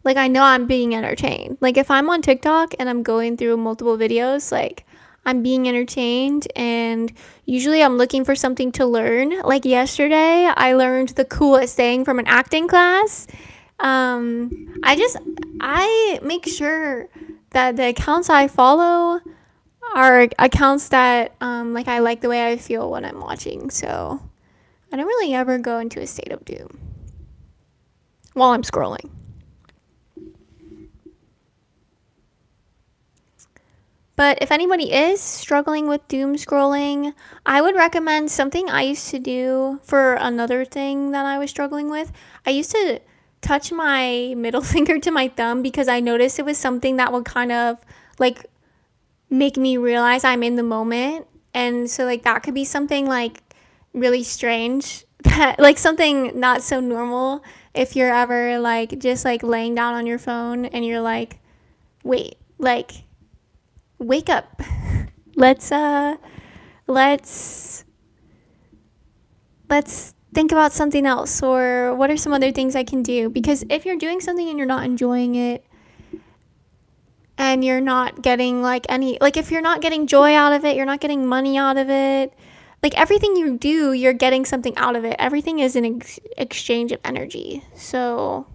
Like, I know I'm being entertained. Like, if I'm on TikTok and I'm going through multiple videos, like, I'm being entertained, and usually I'm looking for something to learn. Like, yesterday, I learned the coolest thing from an acting class. I make sure that the accounts I follow are accounts that, like, I like the way I feel when I'm watching. So, I don't really ever go into a state of doom while I'm scrolling. But if anybody is struggling with doom scrolling, I would recommend something I used to do for another thing that I was struggling with. I used to touch my middle finger to my thumb because I noticed it was something that would kind of like make me realize I'm in the moment. And so like that could be something like really strange, that like something not so normal if you're ever like just like laying down on your phone and you're like, wait, like wake up. let's let's think about something else, or what are some other things I can do? Because if you're doing something and you're not enjoying it, and you're not getting like any, like if you're not getting joy out of it, you're not getting money out of it, like everything you do, you're getting something out of it. Everything is an exchange of energy. So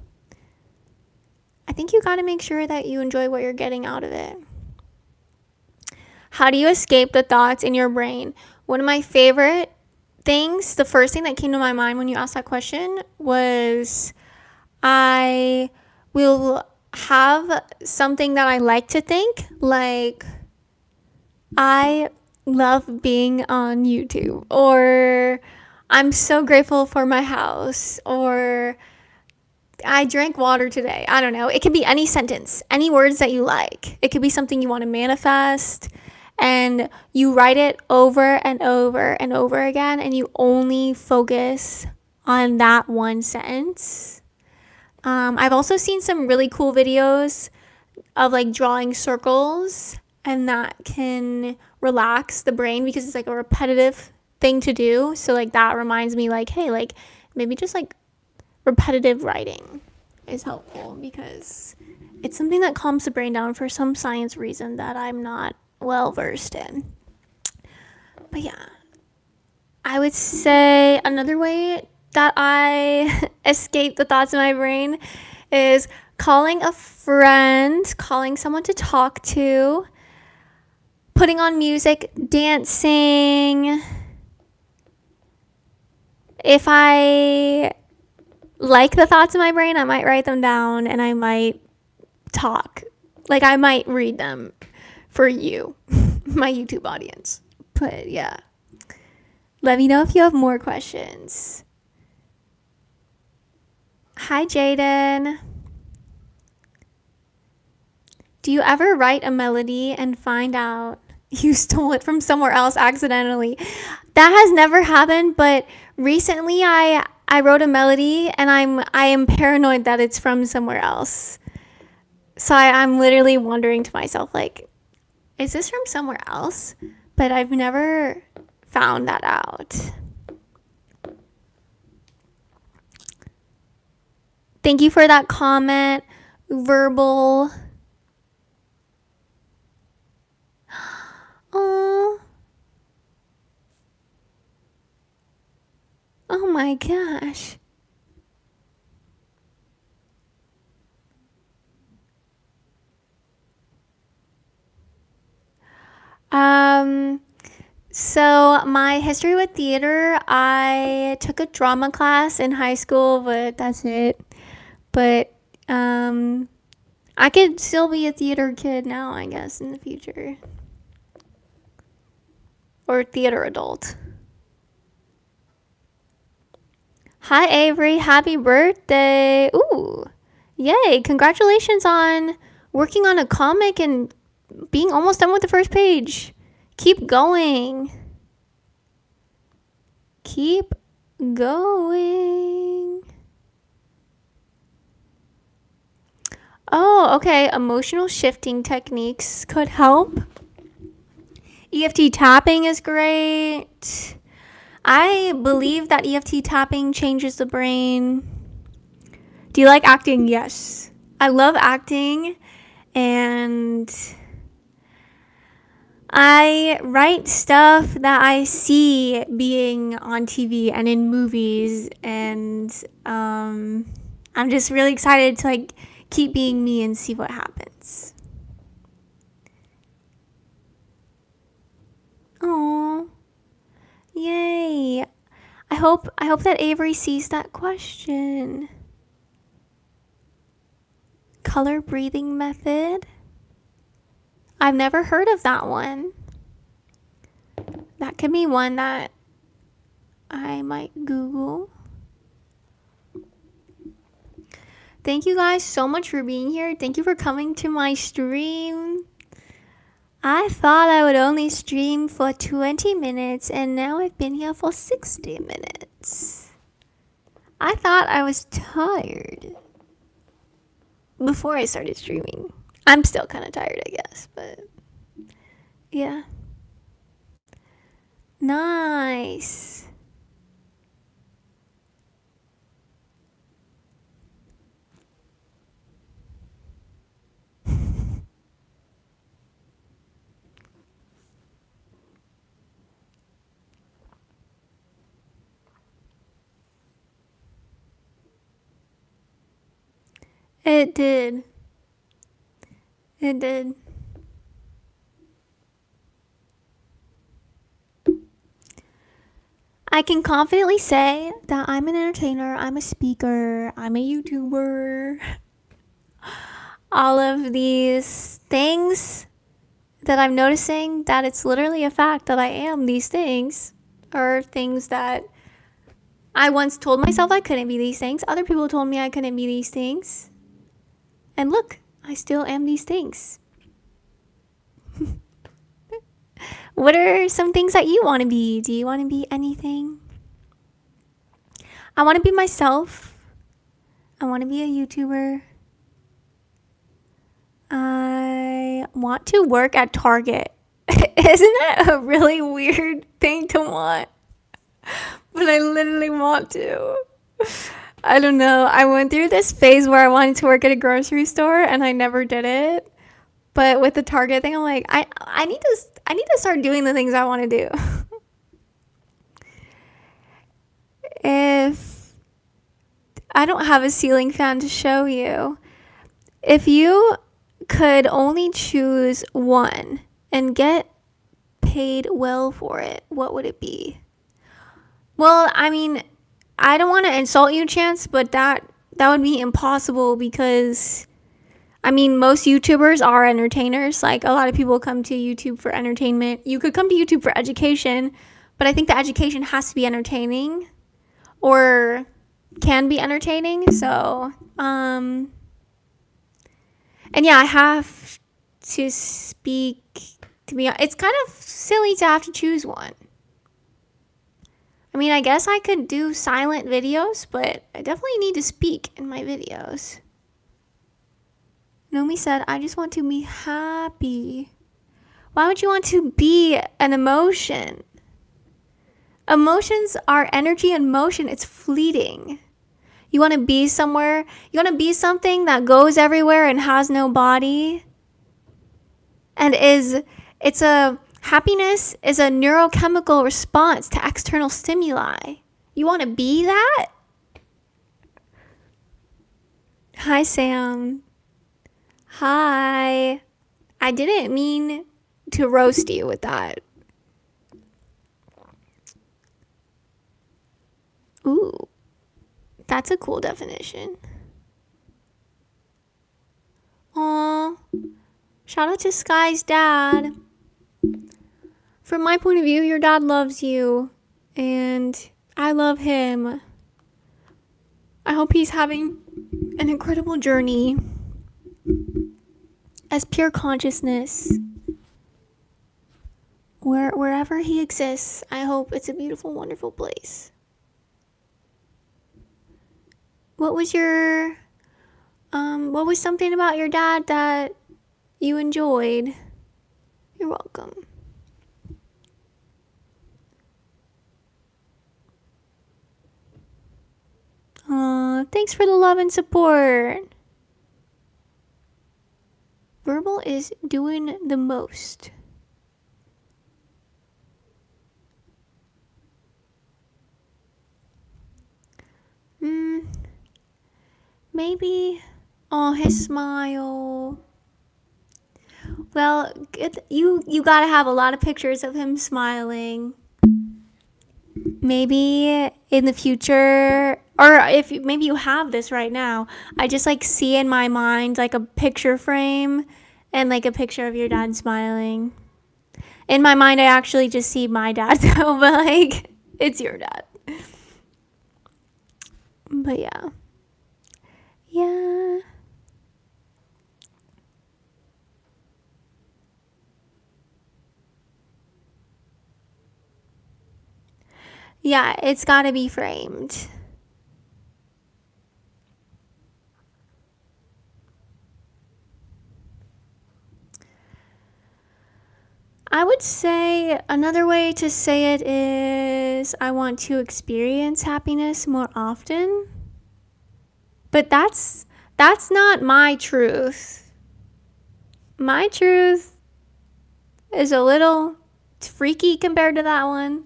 I think you got to make sure that you enjoy what you're getting out of it. How do you escape the thoughts in your brain? One of my favorite things, the first thing that came to my mind when you asked that question was I will have something that I like to think, like I love being on YouTube, or I'm so grateful for my house, or I drank water today. I don't know. It could be any sentence, any words that you like. It could be something you want to manifest, and you write it over and over and over again, and you only focus on that one sentence. I've also seen some really cool videos of like drawing circles, and that can relax the brain because it's like a repetitive thing to do. So like that reminds me like, hey, like maybe just like repetitive writing is helpful because it's something that calms the brain down for some science reason that I'm not well versed in. But yeah, I would say another way that I escape the thoughts in my brain is calling a friend, calling someone to talk to, putting on music, dancing. If I like the thoughts in my brain, I might write them down and I might talk. Like I might read them for you, my YouTube audience. But yeah, let me know if you have more questions. Hi, Jaden. Do you ever write a melody and find out you stole it from somewhere else accidentally? That has never happened, but recently I wrote a melody and I am paranoid that it's from somewhere else. So I'm literally wondering to myself, like, is this from somewhere else? But I've never found that out. Thank you for that comment. Verbal. Oh. Oh my gosh. So my history with theater, I took a drama class in high school, but that's it. But I could still be a theater kid now, I guess, in the future. Or theater adult. Hi, Avery. Happy birthday. Ooh. Yay. Congratulations on working on a comic and being almost done with the first page. Keep going. Keep going. Oh, okay. Emotional shifting techniques could help. EFT tapping is great. I believe that EFT tapping changes the brain. Do you like acting? Yes. I love acting, and I write stuff that I see being on TV and in movies, and I'm just really excited to like keep being me and see what happens. Oh, yay! I hope that Avery sees that question. Color breathing method. I've never heard of that one. That could be one that I might Google. Thank you guys so much for being here. Thank you for coming to my stream. I thought I would only stream for 20 minutes, and now I've been here for 60 minutes. I thought I was tired before I started streaming. I'm still kind of tired, I guess, but yeah. Nice. It did. It did. I can confidently say that I'm an entertainer, I'm a speaker, I'm a YouTuber. All of these things that I'm noticing, that it's literally a fact that I am these things, are things that I once told myself I couldn't be these things. Other people told me I couldn't be these things. And look, I still am these things. What are some things that you want to be? Do you want to be anything? I want to be myself. I want to be a YouTuber. I want to work at Target. Isn't that a really weird thing to want? But I literally want to. I don't know. I went through this phase where I wanted to work at a grocery store and I never did it. But with the Target thing, I'm like, I need to start doing the things I want to do. If I don't have a ceiling fan to show you, if you could only choose one and get paid well for it, what would it be? Well, I mean, I don't want to insult you, Chance, but that would be impossible because, I mean, most YouTubers are entertainers. Like, a lot of people come to YouTube for entertainment. You could come to YouTube for education, but I think the education has to be entertaining or can be entertaining. So, and yeah, I have to speak, to be honest. It's kind of silly to have to choose one. I mean, I guess I could do silent videos, but I definitely need to speak in my videos. Nomi said, I just want to be happy. Why would you want to be an emotion? Emotions are energy and motion. It's fleeting. You want to be somewhere. You want to be something that goes everywhere and has no body. And happiness is a neurochemical response to external stimuli. You want to be that? Hi, Sam. Hi. I didn't mean to roast you with that. Ooh, that's a cool definition. Aw, shout out to Sky's dad. From my point of view, your dad loves you, and I love him. I hope he's having an incredible journey as pure consciousness. Wherever he exists, I hope it's a beautiful, wonderful place. What was something about your dad that you enjoyed? You're welcome. Thanks for the love and support. Verbal is doing the most. Maybe. Oh, his smile. Well, you gotta have a lot of pictures of him smiling. Maybe in the future, or if maybe you have this right now, I just like see in my mind like a picture frame and like a picture of your dad smiling. In my mind, I actually just see my dad though, but like it's your dad. But yeah. Yeah. Yeah, it's gotta be framed. I would say another way to say it is I want to experience happiness more often. But that's not my truth. My truth is a little freaky compared to that one.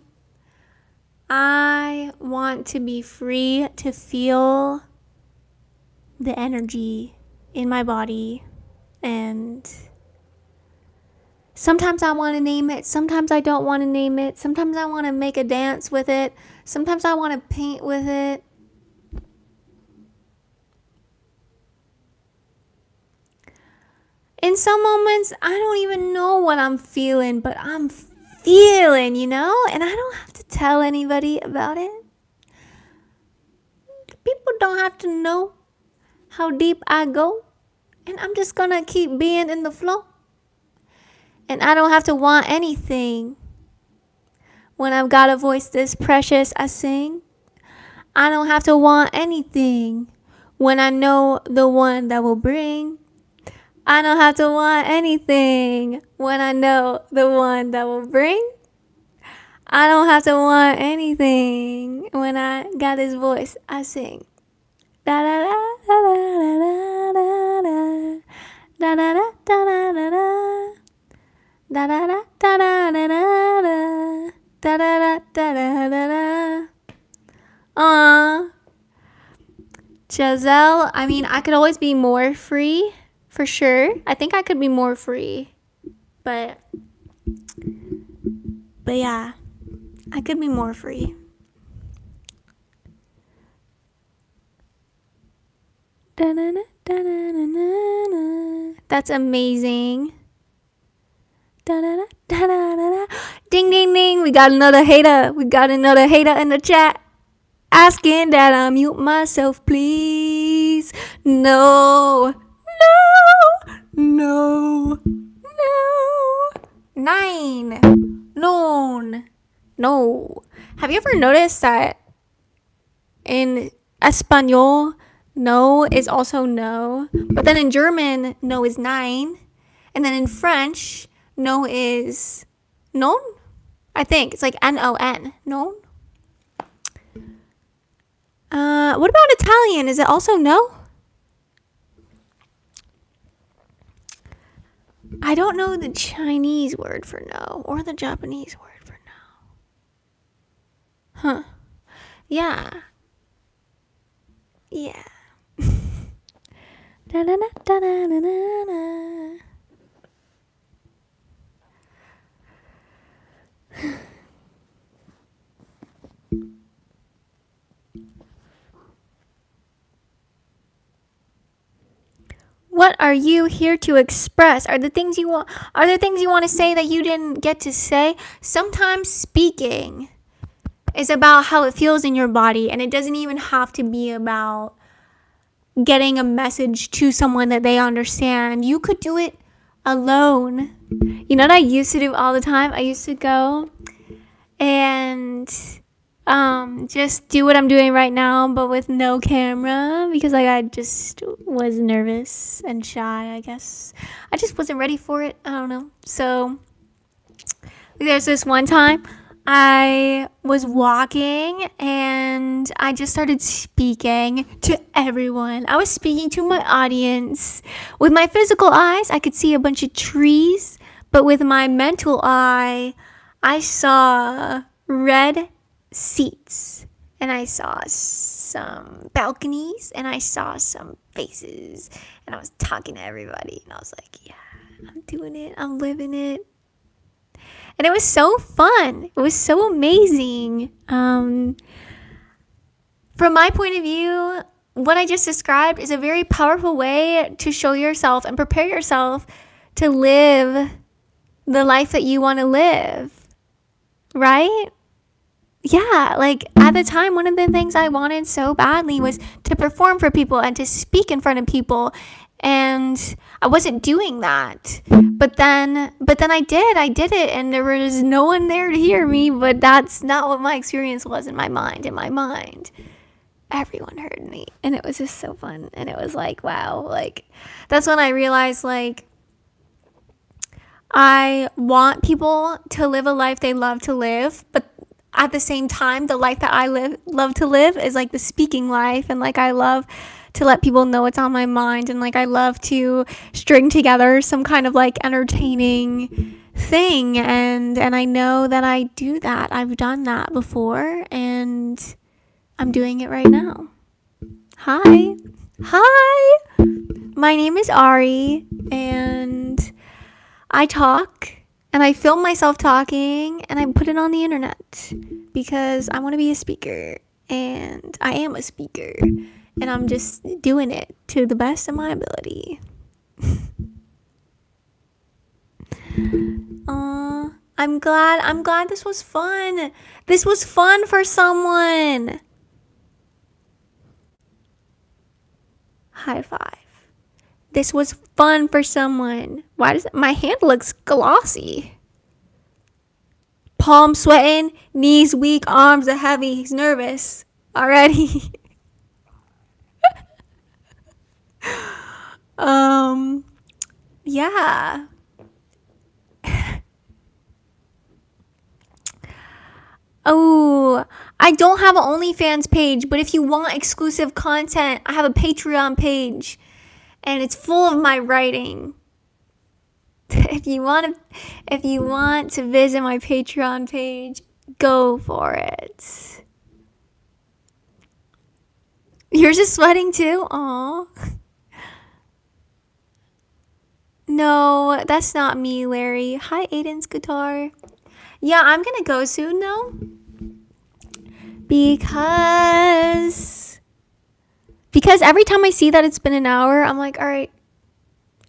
I want to be free to feel the energy in my body, and sometimes I want to name it, sometimes I don't want to name it, sometimes I want to make a dance with it, sometimes I want to paint with it. In some moments, I don't even know what I'm feeling, but I'm feeling, and I don't have to tell anybody about it. People don't have to know how deep I go, and I'm just gonna keep being in the flow. And I don't have to want anything. When I've got a voice this precious, I sing. I don't have to want anything. When I know the one that will bring. I don't have to want anything. When I know the one that will bring. I don't have to want anything. When I got his voice, I sing. Da da da da da da da da da da da da da da. Da da da da da da da da da da da da da. Aww. Giselle, I mean, I could always be more free, for sure. I think I could be more free. But yeah, I could be more free. That's amazing. Ding, ding, ding. We got another hater. We got another hater in the chat. Asking that I mute myself, please. No. No. No. No. 9. Known. No. Have you ever noticed that in Espanol, no is also no? But then in German, no is 9. And then in French, no is non? I think. It's like N-O-N. Non? What about Italian? Is it also no? I don't know the Chinese word for no or the Japanese word for no. Huh. Yeah. Yeah. What are you here to express? Are there things you want to say that you didn't get to say? Sometimes speaking is about how it feels in your body, and it doesn't even have to be about getting a message to someone that they understand. You could do it alone. You know what I used to do all the time? I used to go and just do what I'm doing right now, but with no camera, because like I just was nervous and shy, I guess. I just wasn't ready for it. I don't know. So there's this one time I was walking and I just started speaking to everyone. I was speaking to my audience. With my physical eyes, I could see a bunch of trees, but with my mental eye, I saw red seats and I saw some balconies and I saw some faces and I was talking to everybody and I was like, yeah, I'm doing it. I'm living it. And it was so fun. It was so amazing. From my point of view, what I just described is a very powerful way to show yourself and prepare yourself to live the life that you want to live. Right? Yeah, like at the time, one of the things I wanted so badly was to perform for people and to speak in front of people. And I wasn't doing that. But then I did it, and there was no one there to hear me, but that's not what my experience was in my mind. In my mind, everyone heard me, and it was just so fun. And it was like, wow, like that's when I realized, like, I want people to live a life they love to live, but at the same time, the life that I love to live is like the speaking life, and like I love to let people know what's on my mind, and like I love to string together some kind of like entertaining thing, and I know that I do that. I've done that before, and I'm doing it right now. Hi. My name is Ari, and I talk and I film myself talking and I put it on the internet because I want to be a speaker, and I am a speaker, and I'm just doing it to the best of my ability. I'm glad this was fun. This was fun for someone. High five. This was fun for someone. Why does my hand looks glossy? Palms sweating, knees weak, arms are heavy. He's nervous already. Yeah. Oh, I don't have an OnlyFans page, but if you want exclusive content, I have a Patreon page, and it's full of my writing. If you want to visit my Patreon page, go for it. You're just sweating too? Aw. No, that's not me, Larry. Hi, Aiden's guitar. Yeah, I'm gonna go soon though, because every time I see that it's been an hour, I'm like, all right,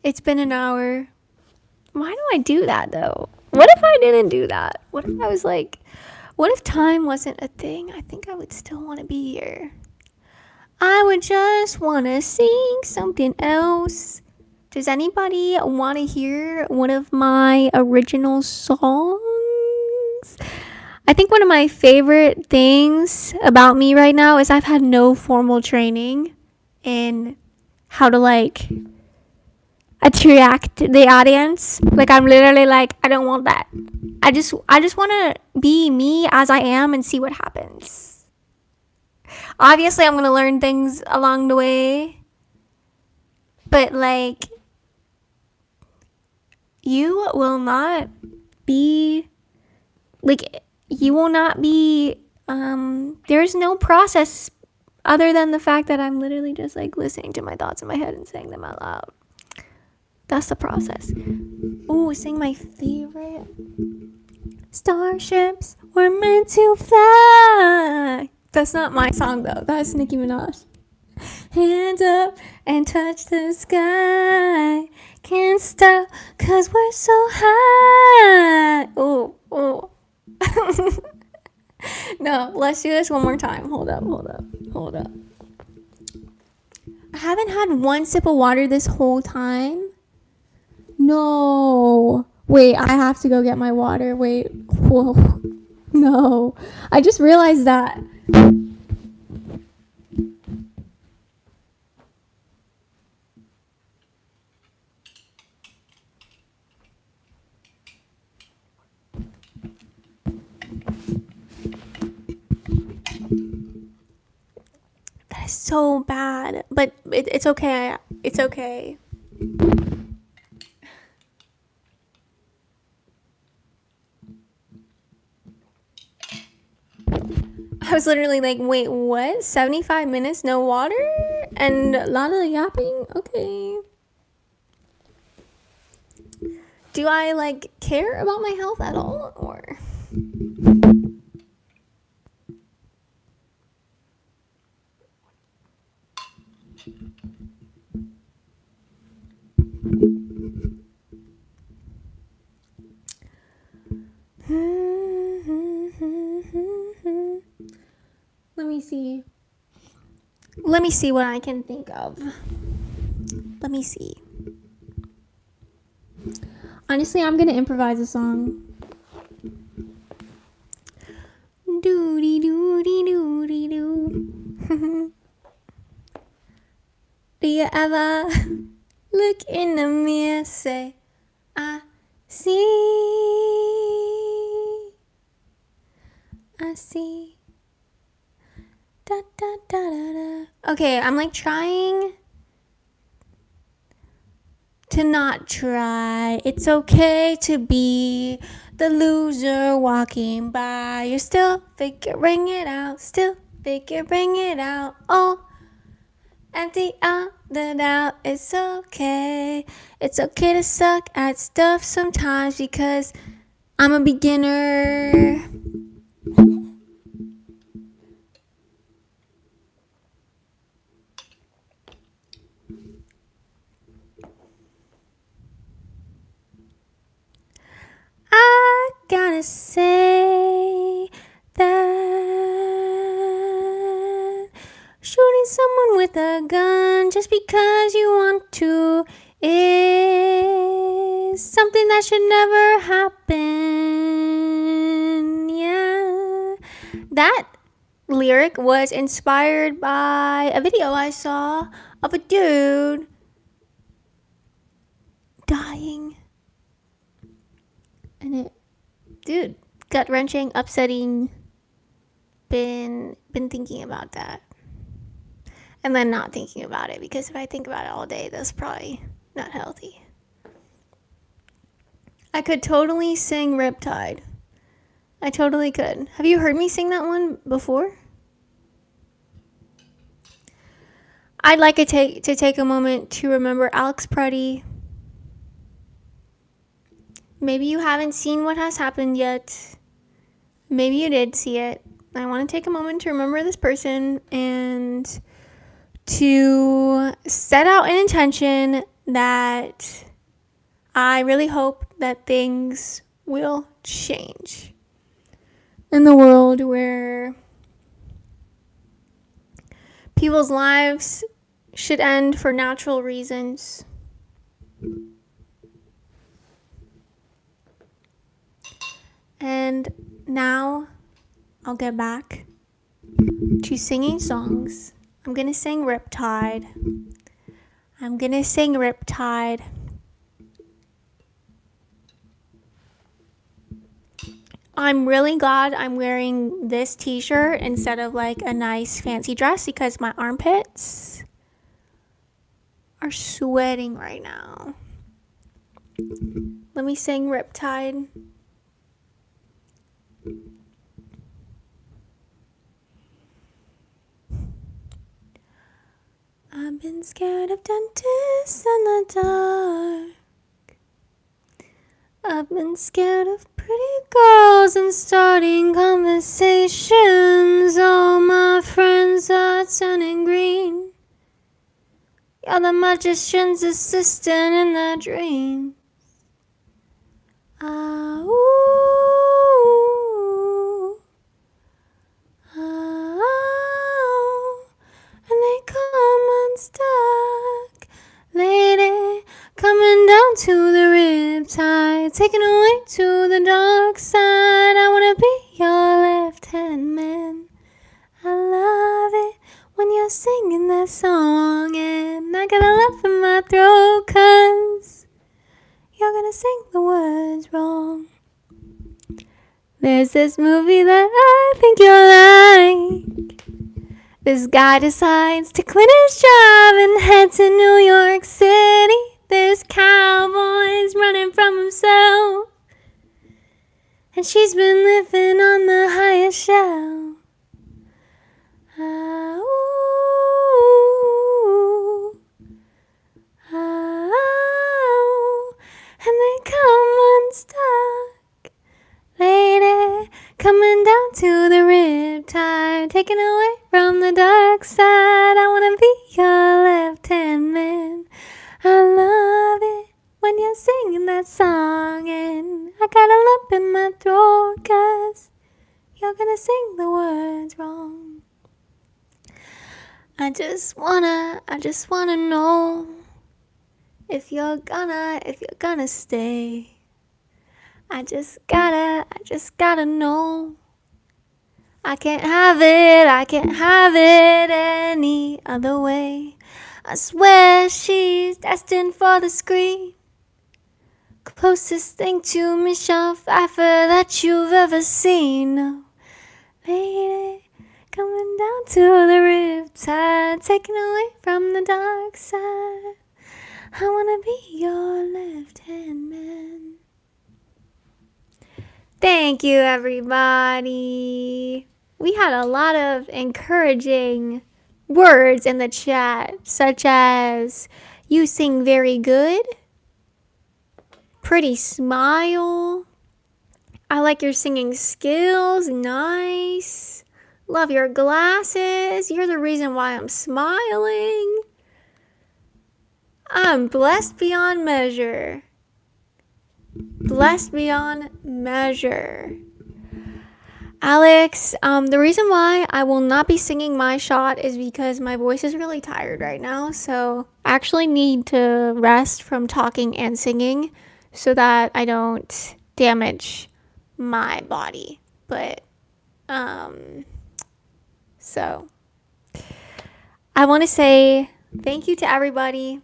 it's been an hour. Why do I do that though? What if I didn't do that? What if I was like, what if time wasn't a thing? I think I would still want to be here. I would just want to sing something else. Does anybody want to hear one of my original songs? I think one of my favorite things about me right now is I've had no formal training in how to like attract the audience. Like I'm literally like, I don't want that. I just want to be me as I am and see what happens. Obviously, I'm going to learn things along the way. But like, you will not be like, you will not be there's no process other than the fact that I'm literally just like listening to my thoughts in my head and saying them out loud. That's the process. Ooh, sing my favorite. Starships were meant to fly. That's not my song though. That's Nicki Minaj. Hands up and touch the sky. Can't stop cause we're so high. Ooh. No, let's do this one more time. Hold up. I haven't had one sip of water this whole time. No. Wait, I have to go get my water. Wait. Whoa. No. I just realized that. so bad, but it's okay. It's okay. I was literally like, wait, what? 75 minutes, no water? And a lot of yapping? Okay. Do I like care about my health at all? Or. Let me see. Let me see what I can think of. Let me see. Honestly, I'm gonna improvise a song. Doody doody doody doo. Do you ever look in the mirror, say, I see, I see. Da, da, da, da, da. Okay, I'm like trying to not try. It's okay to be the loser walking by. You're still figuring it out, still figuring it out. Oh, empty out the doubt. It's okay. It's okay to suck at stuff sometimes because I'm a beginner. I gotta say that shooting someone with a gun just because you want to is something that should never happen. Yeah. That lyric was inspired by a video I saw of a dude dying. And it, dude, gut-wrenching, upsetting. Been thinking about that. And then not thinking about it, because if I think about it all day, that's probably not healthy. I could totally sing Riptide. I totally could. Have you heard me sing that one before? I'd like to take a moment to remember Alex Pruddy. Maybe you haven't seen what has happened yet. Maybe you did see it. I want to take a moment to remember this person and to set out an intention that I really hope that things will change in the world where people's lives should end for natural reasons. And now I'll get back to singing songs. I'm gonna sing Riptide. I'm gonna sing Riptide. I'm really glad I'm wearing this t-shirt instead of like a nice fancy dress because my armpits are sweating right now. Let me sing Riptide. I've been scared of dentists in the dark. I've been scared of pretty girls and starting conversations. All my friends are turning green. You're the magician's assistant in their dreams. Ah, ooh, ah, and they come unstuck. Lady, coming down to the riptide, taken away to the dark side. I wanna be your left-hand man. I love it when you're singing that song, and I got a lump in my throat 'cause you're gonna sing the words wrong. There's this movie that I think you'll like. This guy decides to quit his job and head to New York City. This cowboy's running from himself, and she's been living on the highest shelf. Ah, ooh, ah, oh, and they come unstuck. Lady, coming down to the riptide, taken away from the dark side. I wanna be your left-hand man. I love it when you're singing that song, and I got a lump in my throat, 'cause you're gonna sing the words wrong. I just wanna know if you're gonna stay. I just gotta know. I can't have it any other way. I swear she's destined for the screen. Closest thing to Michelle Pfeiffer that you've ever seen. Oh, lady, coming down to the riptide, taken away from the dark side. I wanna be your left-hand man. Thank you, everybody. We had a lot of encouraging words in the chat, such as you sing very good, pretty smile, I like your singing skills, nice, love your glasses, you're the reason why I'm smiling, I'm blessed beyond measure. Blessed beyond measure. Alex, the reason why I will not be singing my shot is because my voice is really tired right now. So I actually need to rest from talking and singing so that I don't damage my body. But, so I want to say thank you to everybody.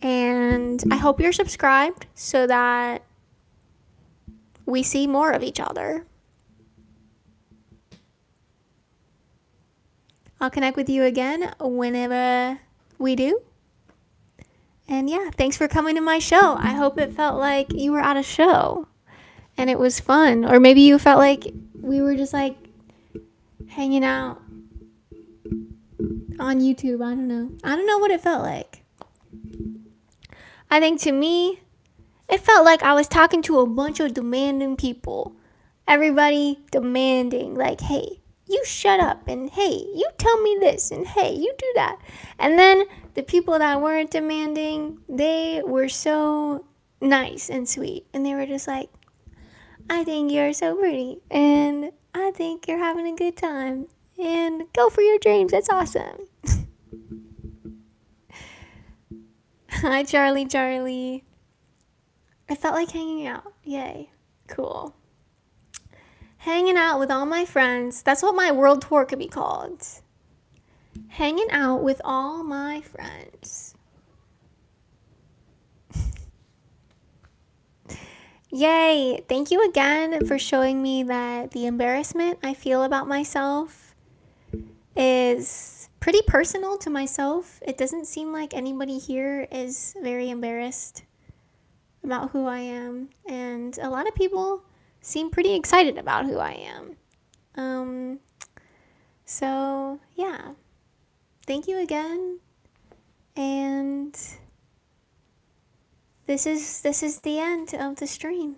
And I hope you're subscribed so that we see more of each other. I'll connect with you again whenever we do. And yeah, thanks for coming to my show. I hope it felt like you were at a show and it was fun. Or maybe you felt like we were just like hanging out on YouTube. I don't know. I don't know what it felt like. I think to me, it felt like I was talking to a bunch of demanding people. Everybody demanding, like, hey, you shut up, and hey, you tell me this, and hey, you do that. And then the people that weren't demanding, they were so nice and sweet. And they were just like, I think you're so pretty, and I think you're having a good time, and go for your dreams. That's awesome. Hi, Charlie. I felt like hanging out. Yay. Cool. Hanging out with all my friends. That's what my world tour could be called. Hanging out with all my friends. Yay. Thank you again for showing me that the embarrassment I feel about myself is pretty personal to myself. It doesn't seem like anybody here is very embarrassed about who I am, and a lot of people seem pretty excited about who I am. So yeah, thank you again, and this is the end of the stream.